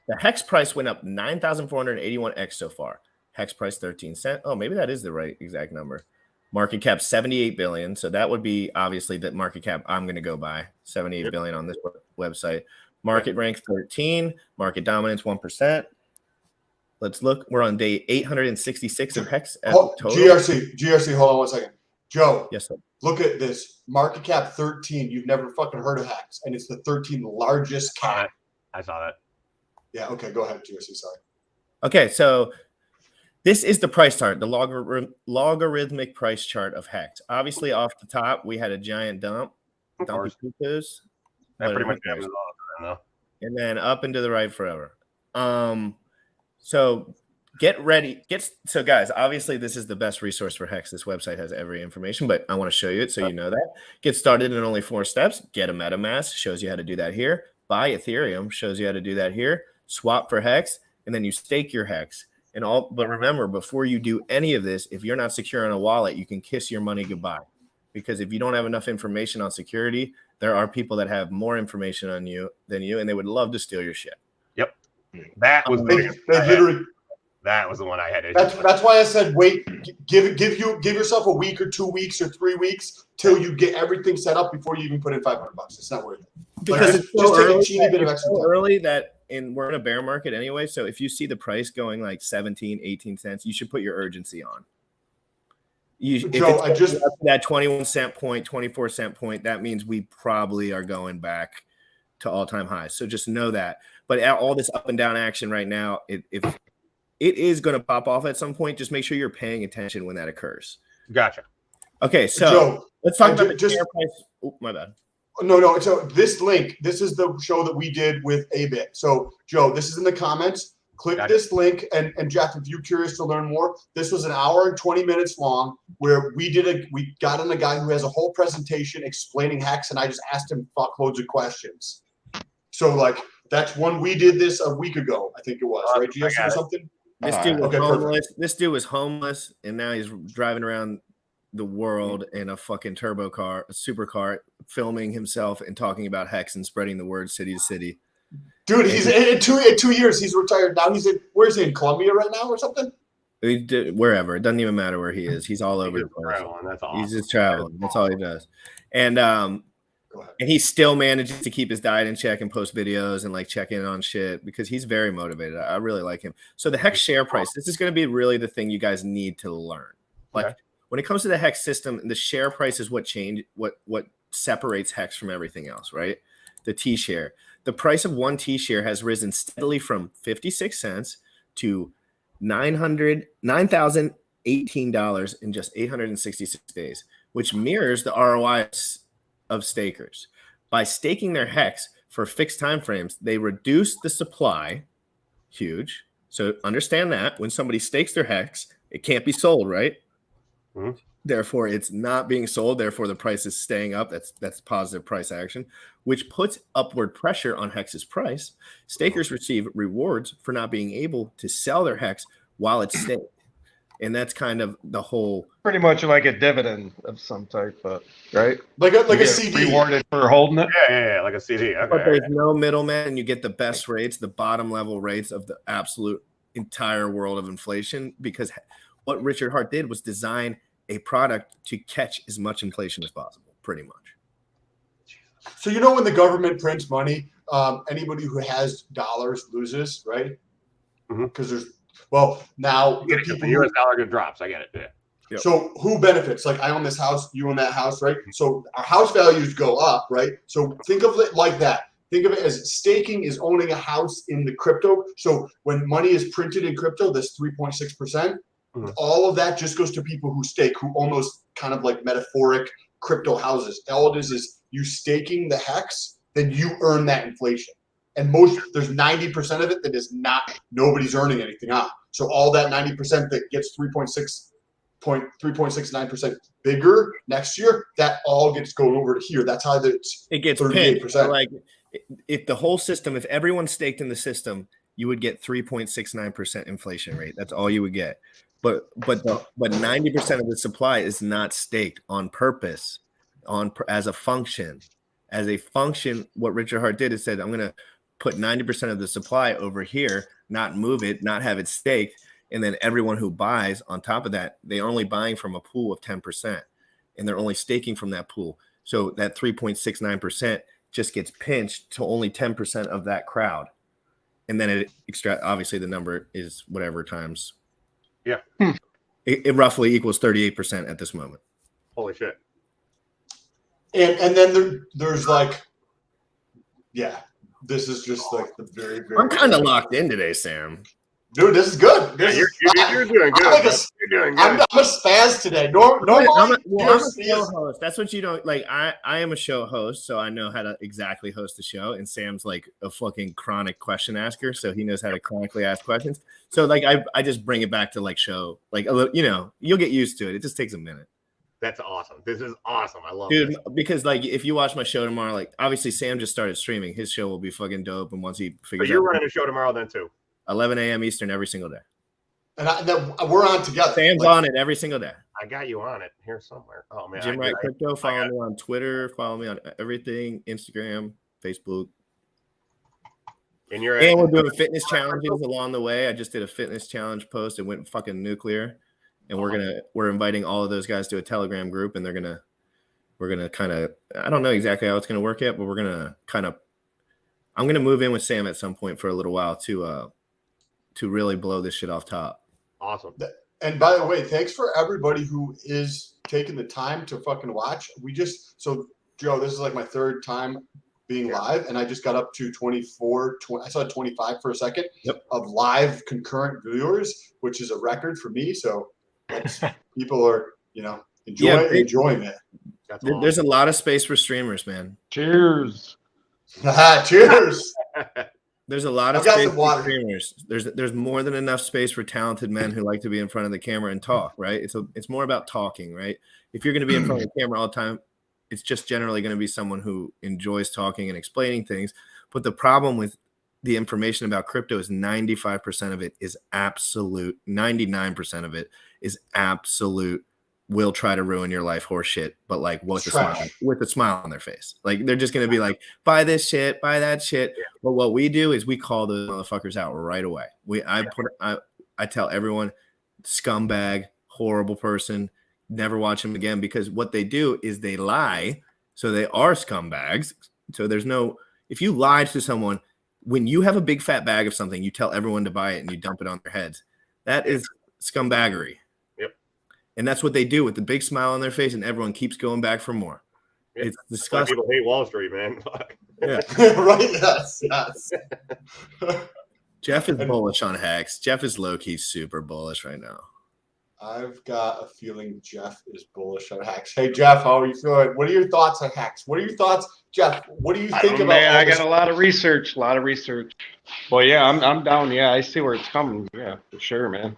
The HEX price went up 9,481x so far. HEX price 13 cents. Oh, maybe that is the right exact number. Market cap 78 billion. So that would be obviously the market cap I'm going to go by. 78 billion on this website. Market rank 13. Market dominance 1%. Let's look. We're on day 866 of HEX. GRC, hold on 1 second. Joe. Yes, sir. Look at this. Market cap 13. You've never fucking heard of HEX, and it's the 13th largest cap. I saw that. Yeah, okay, go ahead, GRC, sorry. Okay, so this is the price chart, the logarithmic price chart of HEX. Obviously, off the top, we had a giant dump. Of course. That pretty much happens all the time, though. And then up and to the right forever. So get ready. So, guys, obviously, this is the best resource for HEX. This website has every information, but I want to show you it so you know that. Get started in only 4 steps. Get a MetaMask, shows you how to do that here. Buy Ethereum, shows you how to do that here. Swap for HEX, and then you stake your HEX. But remember, before you do any of this, if you're not secure on a wallet, you can kiss your money goodbye. Because if you don't have enough information on security, there are people that have more information on you than you, and they would love to steal your shit. Yep. That was that was the one I had. That's why I said wait, give yourself a week or 2 weeks or 3 weeks till you get everything set up before you even put in $500. It's not worth it. Because it's so early that we're in a bear market anyway. So if you see the price going like 17, 18 cents, you should put your urgency on. If Joe, I it's just up to that 21-cent point, 24-cent point, that means we probably are going back to all-time highs. So just know that. But all this up and down action right now, if it is going to pop off at some point, just make sure you're paying attention when that occurs. Gotcha. Okay, so Joe, let's talk about the just share price. Oh, my bad. No. So this link, this is the show that we did with Abit. So Joe, this is in the comments. Click this link, and Jeff, if you're curious to learn more, this was an hour and 20 minutes long where we got in a guy who has a whole presentation explaining HEX, and I just asked him fuckloads of questions. So like that's one we did this a week ago, I think it was, right? GS or something? This dude was homeless. Perfect. This dude was homeless, and now he's driving around the world in a fucking turbo car, a supercar, filming himself and talking about HEX and spreading the word city to city. Dude, he's in 2 years. He's retired now. Where's he in Colombia right now or something? Wherever. It doesn't even matter where he is. He's all over the place. That's awesome. He's just traveling. That's all he does. And he still manages to keep his diet in check and post videos and like check in on shit because he's very motivated. I really like him. So the HEX share price, this is going to be really the thing you guys need to learn. Like when it comes to the HEX system, the share price is what separates HEX from everything else, right? The T share. The price of one T share has risen steadily from 56 cents to $9,018 in just 866 days, which mirrors the ROI of stakers. By staking their HEX for fixed time frames, they reduce the supply. Huge. So understand that when somebody stakes their HEX, it can't be sold, right? Mm-hmm. Therefore, it's not being sold. Therefore, the price is staying up. That's positive price action, which puts upward pressure on HEX's price. Stakers receive rewards for not being able to sell their HEX while it's staked. And that's kind of the whole. Pretty much like a dividend of some type, but right? Like a CD. Rewarded for holding it? Yeah, like a CD. Okay. But there's no middleman, and you get the best rates, the bottom level rates of the absolute entire world of inflation, because what Richard Hart did was design a product to catch as much inflation as possible, pretty much. So when the government prints money, anybody who has dollars loses, right? Because now the U.S. dollar drops. I get it. Yeah. Yep. So who benefits? Like I own this house, you own that house, right? So our house values go up, right? So think of it like that. Think of it as staking is owning a house in the crypto. So when money is printed in crypto, this 3.6%. All of that just goes to people who stake, who own those kind of like metaphoric crypto houses. All it is you staking the HEX, then you earn that inflation. And there's 90% of it that is not, nobody's earning anything on. So all that 90% that gets 3.69% bigger next year, that all gets going over to here. That's how it gets 38%. So like if the whole system, if everyone staked in the system, you would get 3.69% inflation rate. That's all you would get. But 90% of the supply is not staked on purpose, as a function. As a function, what Richard Hart did is said, I'm going to put 90% of the supply over here, not move it, not have it staked, and then everyone who buys on top of that, they're only buying from a pool of 10%, and they're only staking from that pool. So that 3.69% just gets pinched to only 10% of that crowd, and then obviously the number is whatever times. Yeah. It roughly equals 38% at this moment. Holy shit. And then there's like, this is just like the very, very. I'm kind of locked in today, Sam. Dude, this is good. You're doing good. I'm a spaz today. I'm a show host. That's what you don't like. I am a show host, so I know how to exactly host the show. And Sam's like a fucking chronic question asker, so he knows how to chronically ask questions. So like I just bring it back to like show, like you'll get used to it. It just takes a minute. That's awesome. This is awesome. I love it. Dude, this. Because like if you watch my show tomorrow, like obviously Sam just started streaming. His show will be fucking dope. And once he figures out. But you're running a show tomorrow then too. 11 a.m. Eastern every single day. And we're on together. Sam's on it every single day. I got you on it here somewhere. Oh man. Jim Wright Crypto. Follow me on Twitter. Follow me on everything. Instagram, Facebook. And we're doing fitness challenges along the way. I just did a fitness challenge post. It went fucking nuclear. And we're inviting all of those guys to a Telegram group, and we're gonna kind of, I don't know exactly how it's gonna work yet, but I'm gonna move in with Sam at some point for a little while to really blow this shit off top. Awesome. And by the way, thanks for everybody who is taking the time to fucking watch. So Joe, this is like my third time being live, and I just got up to 24. I saw 25 for a second of live concurrent viewers, which is a record for me. So people are, enjoying it. There's a lot of space for streamers, man. Cheers. Cheers. There's a lot of I've got space some for water. streamers. There's more than enough space for talented men who like to be in front of the camera and talk, right? It's more about talking, right? If you're going to be in front of the camera all the time, it's just generally going to be someone who enjoys talking and explaining things. But the problem with the information about crypto is 95% of it is absolute. 99% of it is absolute. Will try to ruin your life horse shit, but like with a smile on their face. Like they're just gonna be like, buy this shit, buy that shit. Yeah. But what we do is we call those motherfuckers out right away. I tell everyone, scumbag, horrible person, never watch them again, because what they do is they lie. So they are scumbags. So if you lie to someone, when you have a big fat bag of something, you tell everyone to buy it and you dump it on their heads. That is scumbaggery. And that's what they do with the big smile on their face, and everyone keeps going back for more. Yeah. It's disgusting. People hate Wall Street, man. Yeah. Right? Yes. Jeff is bullish on HEX. Jeff is low-key super bullish right now. I've got a feeling Jeff is bullish on HEX. Hey, Jeff, how are you feeling? What are your thoughts on HEX? What are your thoughts, Jeff? What do you think about I got a lot of research. Well, yeah, I'm down. Yeah, I see where it's coming. Yeah, for sure, man.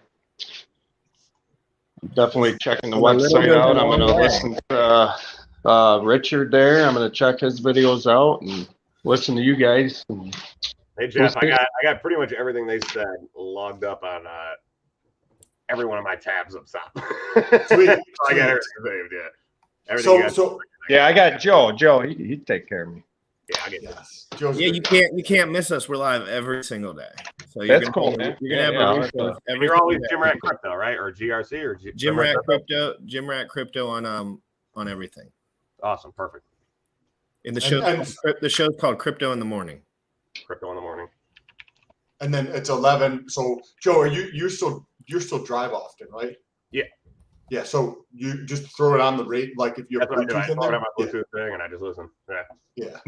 Definitely checking the website out. I'm going to listen to Richard there. I'm going to check his videos out and listen to you guys. Hey, Jeff, I got pretty much everything they said logged up on every one of my tabs up top. Sweet. I got everything saved, yeah. I got Joe. Joe, he'd take care of me. Yeah, I get that. You can't miss us. We're live every single day. So that's cool, man. You're gonna have you're always Jim Rat Crypto, right? Or GRC or Jim Rat Crypto. Jim Rat Crypto on everything. Awesome, perfect. In the show, the show's called Crypto in the Morning. Crypto in the Morning. And then it's 11. So Joe, you still drive often, right? Yeah. Yeah. So you just throw it on the rate, like if you have Bluetooth. I throw it on my Bluetooth thing and I just listen. Yeah. Yeah.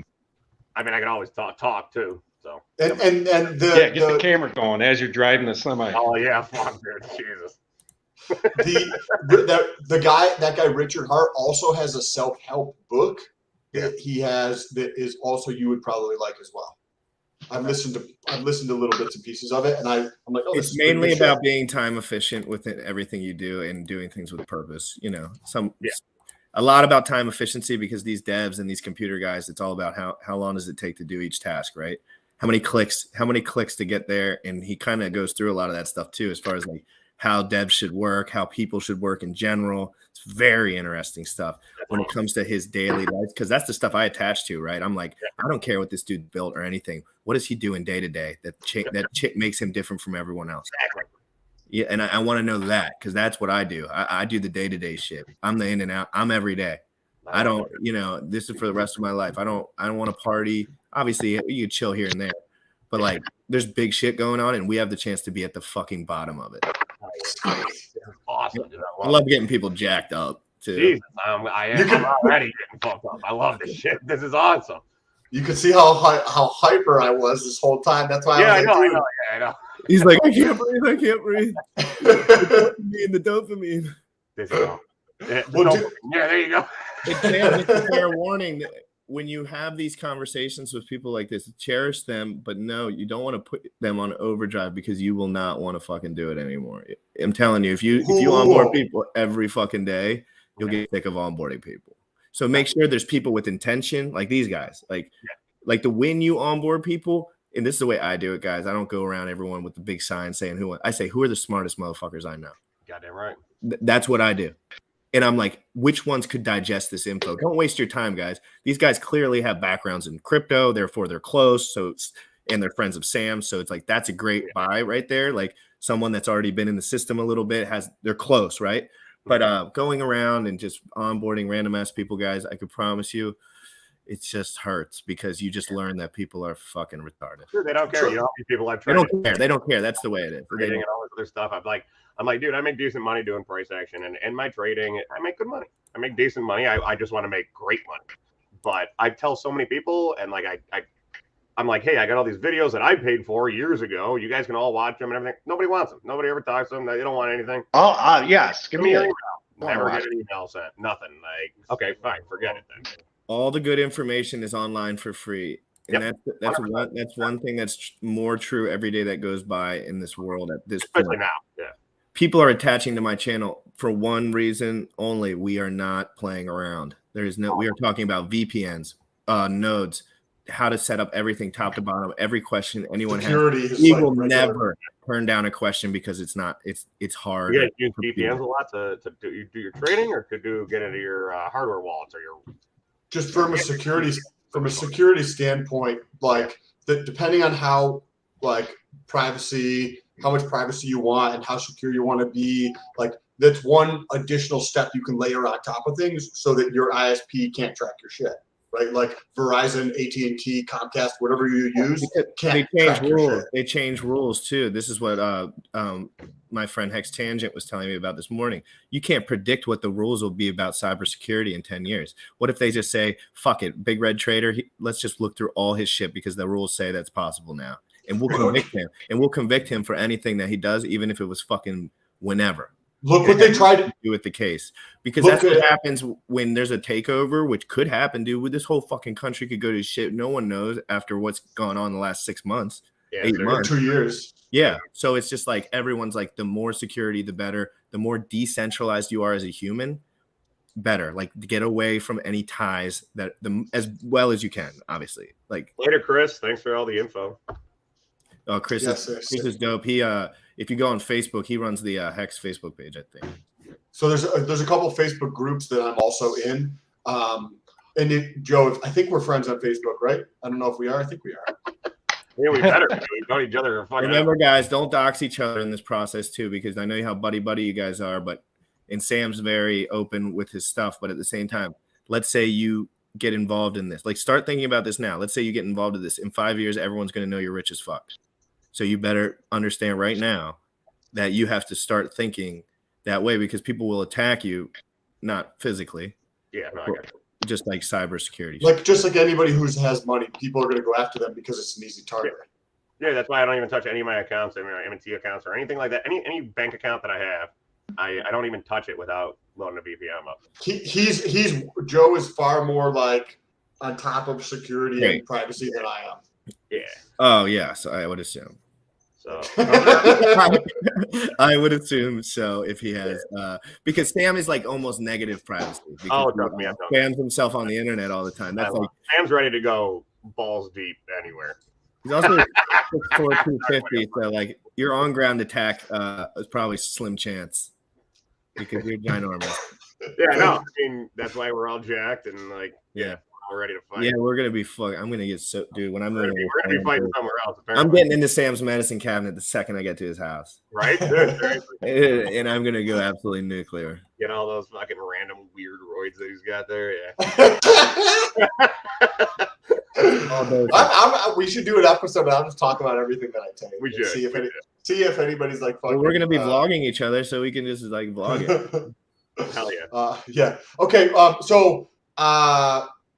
I mean, I can always talk too. So get the camera going as you're driving the semi. Oh yeah, fuck, dude, Jesus. That guy Richard Hart also has a self-help book that he has that is also you would probably like as well. I've listened to little bits and pieces of it, and I'm like, oh, it's mainly about being time efficient with everything you do and doing things with purpose. A lot about time efficiency, because these devs and these computer guys, it's all about how long does it take to do each task, right? How many clicks to get there. And he kind of goes through a lot of that stuff too, as far as like how devs should work, how people should work in general. It's very interesting stuff when it comes to his daily life, because that's the stuff I attach to, right? I'm like, I don't care what this dude built or anything. What is he doing day to day that makes him different from everyone else? Exactly. Yeah, and I want to know that, because that's what I do. I do the day-to-day shit. I'm the in and out. I'm every day. I don't, this is for the rest of my life. I don't want to party. Obviously, you chill here and there, but like, there's big shit going on, and we have the chance to be at the fucking bottom of it. Awesome. I love getting people jacked up too. Jesus, I'm already getting fucked up. I love this shit. This is awesome. You can see how hyper I was this whole time. That's why I know. He's like, I can't breathe. The dopamine. This is there you go. It's a fair warning that when you have these conversations with people like this, cherish them, but no, you don't want to put them on overdrive, because you will not want to fucking do it anymore. I'm telling you, if you onboard people every fucking day, you'll get sick of onboarding people. So make sure there's people with intention, like these guys, like when you onboard people. And this is the way I do it, guys. I don't go around everyone with the big sign saying who are the smartest motherfuckers I know. Goddamn right. That's what I do. And I'm like, which ones could digest this info? Don't waste your time, guys. These guys clearly have backgrounds in crypto, therefore they're close. And they're friends of Sam. So it's like, that's a great buy right there. Like someone that's already been in the system a little bit, they're close, right? But going around and just onboarding random ass people, guys, I could promise you, it just hurts because you just learn that people are fucking retarded. Dude, they don't care. You know how many people I've They tried don't care. They don't care. That's the way it is. trading and all this other stuff. I'm like, dude, I make decent money doing price action and my trading. I make good money. I make decent money. I just want to make great money. But I tell so many people, and like I'm like, hey, I got all these videos that I paid for years ago. You guys can all watch them and everything. Nobody wants them. Nobody ever talks to them. They don't want anything. Oh, yes. Give me an a email. Never get an email sent. Nothing. Like, okay, fine, forget it then. All the good information is online for free. And that's one thing that's more true every day that goes by in this world at this Especially point. now. Yeah. People are attaching to my channel for one reason only. We are not playing around. We are talking about VPNs, nodes, how to set up everything top to bottom, every question anyone Security has. We will like never turn down a question because it's hard. You guys use VPNs a lot to do your trading, or to get into your hardware wallets or your just from a security standpoint, like depending on how how much privacy you want and how secure you want to be, like that's one additional step you can layer on top of things so that your ISP can't track your shit. Right, like Verizon, AT&T, Comcast, whatever you use, they change rules. They change rules too. This is what my friend HEX Tangent was telling me about this morning. You can't predict what the rules will be about cybersecurity in 10 years. What if they just say, "Fuck it, Big Red Trader, let's just look through all his shit because the rules say that's possible now, and we'll convict him, and we'll convict him for anything that he does, even if it was fucking whenever." Look what they tried to do with the case, because that's what happens when there's a takeover, which could happen, dude. With this whole fucking country could go to shit. No one knows after what's gone on the last 6 months, 8 months, 2 years. Yeah. So it's just like everyone's like, the more security, the better. The more decentralized you are as a human, better. Like, get away from any ties as well as you can, obviously. Like, later, Chris. Thanks for all the info. Oh, Chris is dope. He if you go on Facebook, he runs the HEX Facebook page, I think. So there's a couple of Facebook groups that I'm also in. And Joe, I think we're friends on Facebook, right? I don't know if we are. I think we are. Yeah, we better. We know each other. Remember, guys, don't dox each other in this process too, because I know how buddy you guys are. And Sam's very open with his stuff. But at the same time, let's say you get involved in this. Like, start thinking about this now. Let's say you get involved in this. In 5 years, everyone's going to know you're rich as fuck. So you better understand right now that you have to start thinking that way, because people will attack you, not physically. Yeah, no, I got you. Just like cybersecurity. Just like anybody who has money, people are going to go after them because it's an easy target. Yeah, that's why I don't even touch any of my accounts, M&T accounts or anything like that. Any bank account that I have, I don't even touch it without loading a VPN up. Joe is far more like on top of security and privacy than I am. Yeah. Oh yeah, so I would assume. So I would assume so if he has because Sam is like almost negative privacy. Oh, trust me, he spams himself on the internet all the time. That's like Sam's ready to go balls deep anywhere. He's also 6'4", 250, so like your on ground attack is probably slim chance because you're ginormous. Yeah, no, I mean that's why we're all jacked and like we're ready to fight. Yeah, we're gonna be I'm gonna get dude when we're gonna be fighting somewhere else. Apparently. I'm getting into Sam's medicine cabinet the second I get to his house. Right, and I'm gonna go absolutely nuclear. Get all those fucking random weird roids that he's got there. Yeah. We should do an episode. I'll just talk about everything that I take. We should see if anybody's like. Well, we're gonna be vlogging each other, so we can just like vlog it. Hell yeah. Yeah. Okay.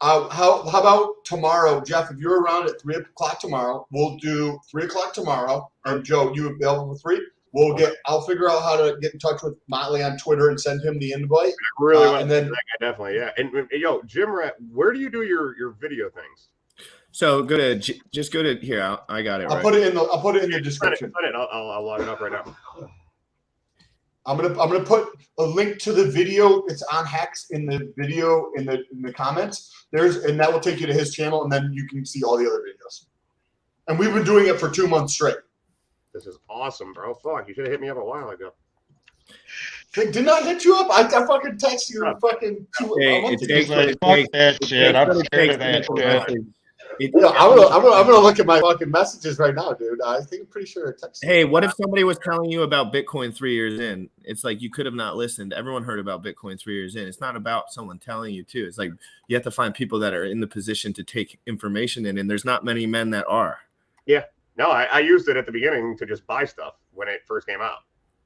How about tomorrow, Jeff? If you're around at 3:00 tomorrow, we'll do 3:00 tomorrow. And Joe, you available for 3? I'll figure out how to get in touch with Motley on Twitter and send him the invite. Really, and then definitely, yeah. And yo, Jim Rat, where do you do your video things? So just go to here. I got it. I'll put it in the description. Put it. I'll log it up right now. I'm gonna put a link to the video. It's on HEX in the video in the comments. And that will take you to his channel, and then you can see all the other videos. And we've been doing it for 2 months straight. This is awesome, bro. Fuck, you should have hit me up a while ago. Didn't I hit you up? I fucking texted you fucking 2 months ago. Fuck that shit. I'm scared of that shit. I'm gonna look at my fucking messages right now, dude. I think I'm pretty sure I texted. Hey, what if somebody was telling you about Bitcoin 3 years in? It's like you could have not listened. Everyone heard about Bitcoin 3 years in. It's not about someone telling you too. It's like you have to find people that are in the position to take information in, and there's not many men that are. Yeah. No, I used it at the beginning to just buy stuff when it first came out.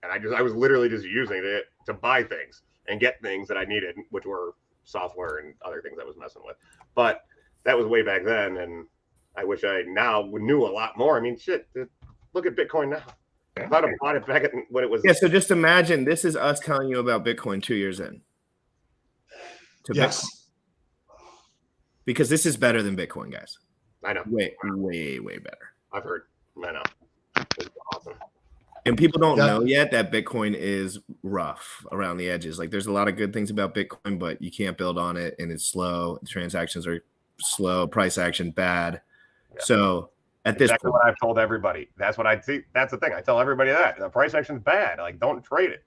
And I was literally just using it to buy things and get things that I needed, which were software and other things I was messing with. But that was way back then, and I wish I now knew a lot more. I mean, shit, dude, look at Bitcoin now. If I'd have bought it back when it was. Yeah, so just imagine this is us telling you about Bitcoin 2 years in. Yes. Bitcoin. Because this is better than Bitcoin, guys. I know. Way better. I've heard. I know. It's awesome. And people don't know yet that Bitcoin is rough around the edges. Like there's a lot of good things about Bitcoin, but you can't build on it, and it's slow. The transactions are slow, price action bad. Yeah. So at this point, what I've told everybody. That's what I see. That's the thing. I tell everybody that the price action's bad. Like, don't trade it.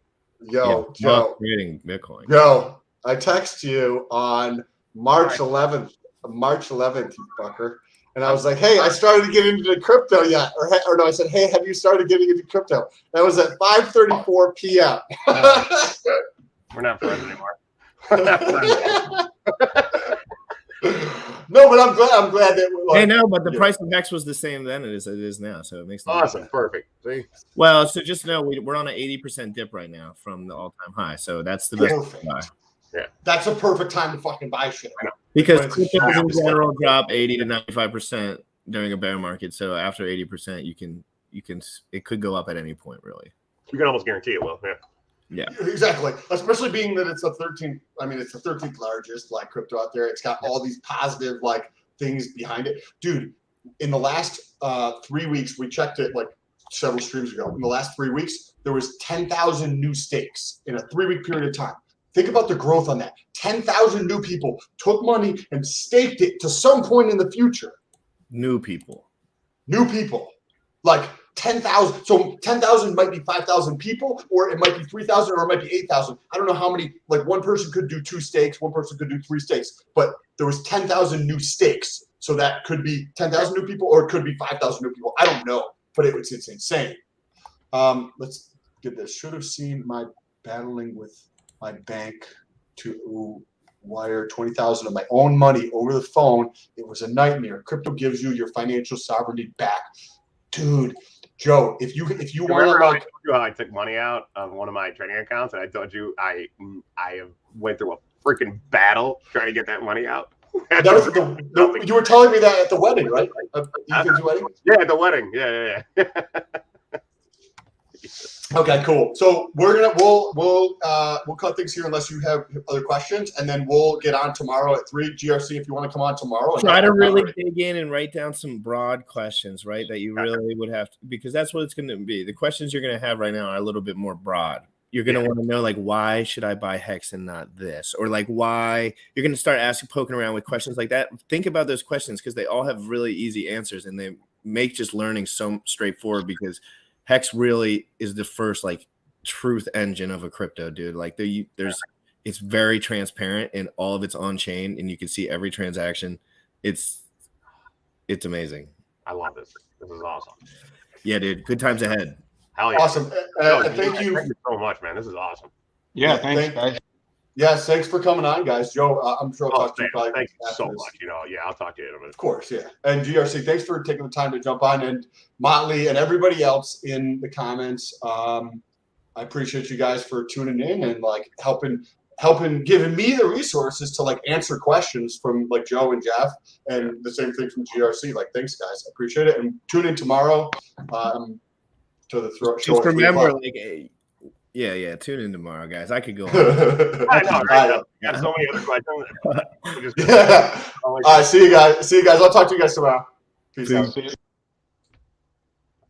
Joe, trading Bitcoin. Joe, I text you on March 11th, you fucker. And I was like, hey, I started to get into the crypto yet. Or no, I said, hey, have you started getting into crypto? That was at 5:34 p.m. We're not friends anymore. We're not friends anymore. No, but I'm glad that we're like, hey, no, but the price of HEX was the same then as it is now, so it makes no awesome, sense. Perfect. See? Well, so just know we're on an 80% dip right now from the all-time high, so that's the best buy. Yeah, that's a perfect time to fucking buy shit. I know. Because cryptos in general drop 80 to 95% during a bear market, so after 80%, you can it could go up at any point, really. You can almost guarantee it will. Yeah, exactly. Especially being that it's the 13th largest like crypto out there. It's got all these positive like things behind it, dude. In the last 3 weeks, we checked it like several streams ago. In the last 3 weeks, there was 10,000 new stakes in a 3-week period of time. Think about the growth on that. 10,000 new people took money and staked it to some point in the future. New people, like 10,000. So 10,000 might be 5,000 people, or it might be 3,000, or it might be 8,000. I don't know how many. Like one person could do 2 stakes, one person could do 3 stakes, but there was 10,000 new stakes. So that could be 10,000 new people, or it could be 5,000 new people. I don't know, but it's insane. Let's get this. Should have seen my battling with my bank to wire 20,000 of my own money over the phone. It was a nightmare. Crypto gives you your financial sovereignty back, dude. Joe, if you want to like, I told you how I took money out of one of my trading accounts, and I told you I went through a freaking battle trying to get that money out. That was you were telling me that at the wedding, right? Ethan's wedding. Yeah, at the wedding. Yeah. Okay, cool. So we'll cut things here unless you have other questions, and then we'll get on tomorrow at 3. GRC, if you want to come on tomorrow. Try to really dig in and write down some broad questions, right? That you really would have to, because that's what it's going to be. The questions you're going to have right now are a little bit more broad. You're going to want to know, like, why should I buy HEX and not this? Or like, why you're going to start poking around with questions like that. Think about those questions because they all have really easy answers, and they make just learning so straightforward because HEX really is the first like truth engine of a crypto, dude. Like it's very transparent and all of it's on chain, and you can see every transaction. It's amazing. I love this. This is awesome. Yeah, dude. Good times ahead. Hell yeah. Awesome. Thank you so much, man. This is awesome. Yeah, thanks, guys. Yes, thanks for coming on, guys. Joe, I'm sure I'll talk to you probably. Thank you so much. I'll talk to you in a minute. Of course, yeah. And GRC, thanks for taking the time to jump on, and Motley and everybody else in the comments. I appreciate you guys for tuning in and like helping giving me the resources to like answer questions from like Joe and Jeff, and the same thing from GRC. Like, thanks, guys. I appreciate it. And tune in tomorrow to the show. Just remember, like. Yeah. Tune in tomorrow, guys. I could go on. I know, right? Got so many other questions. All right, see you guys. I'll talk to you guys tomorrow. Peace out.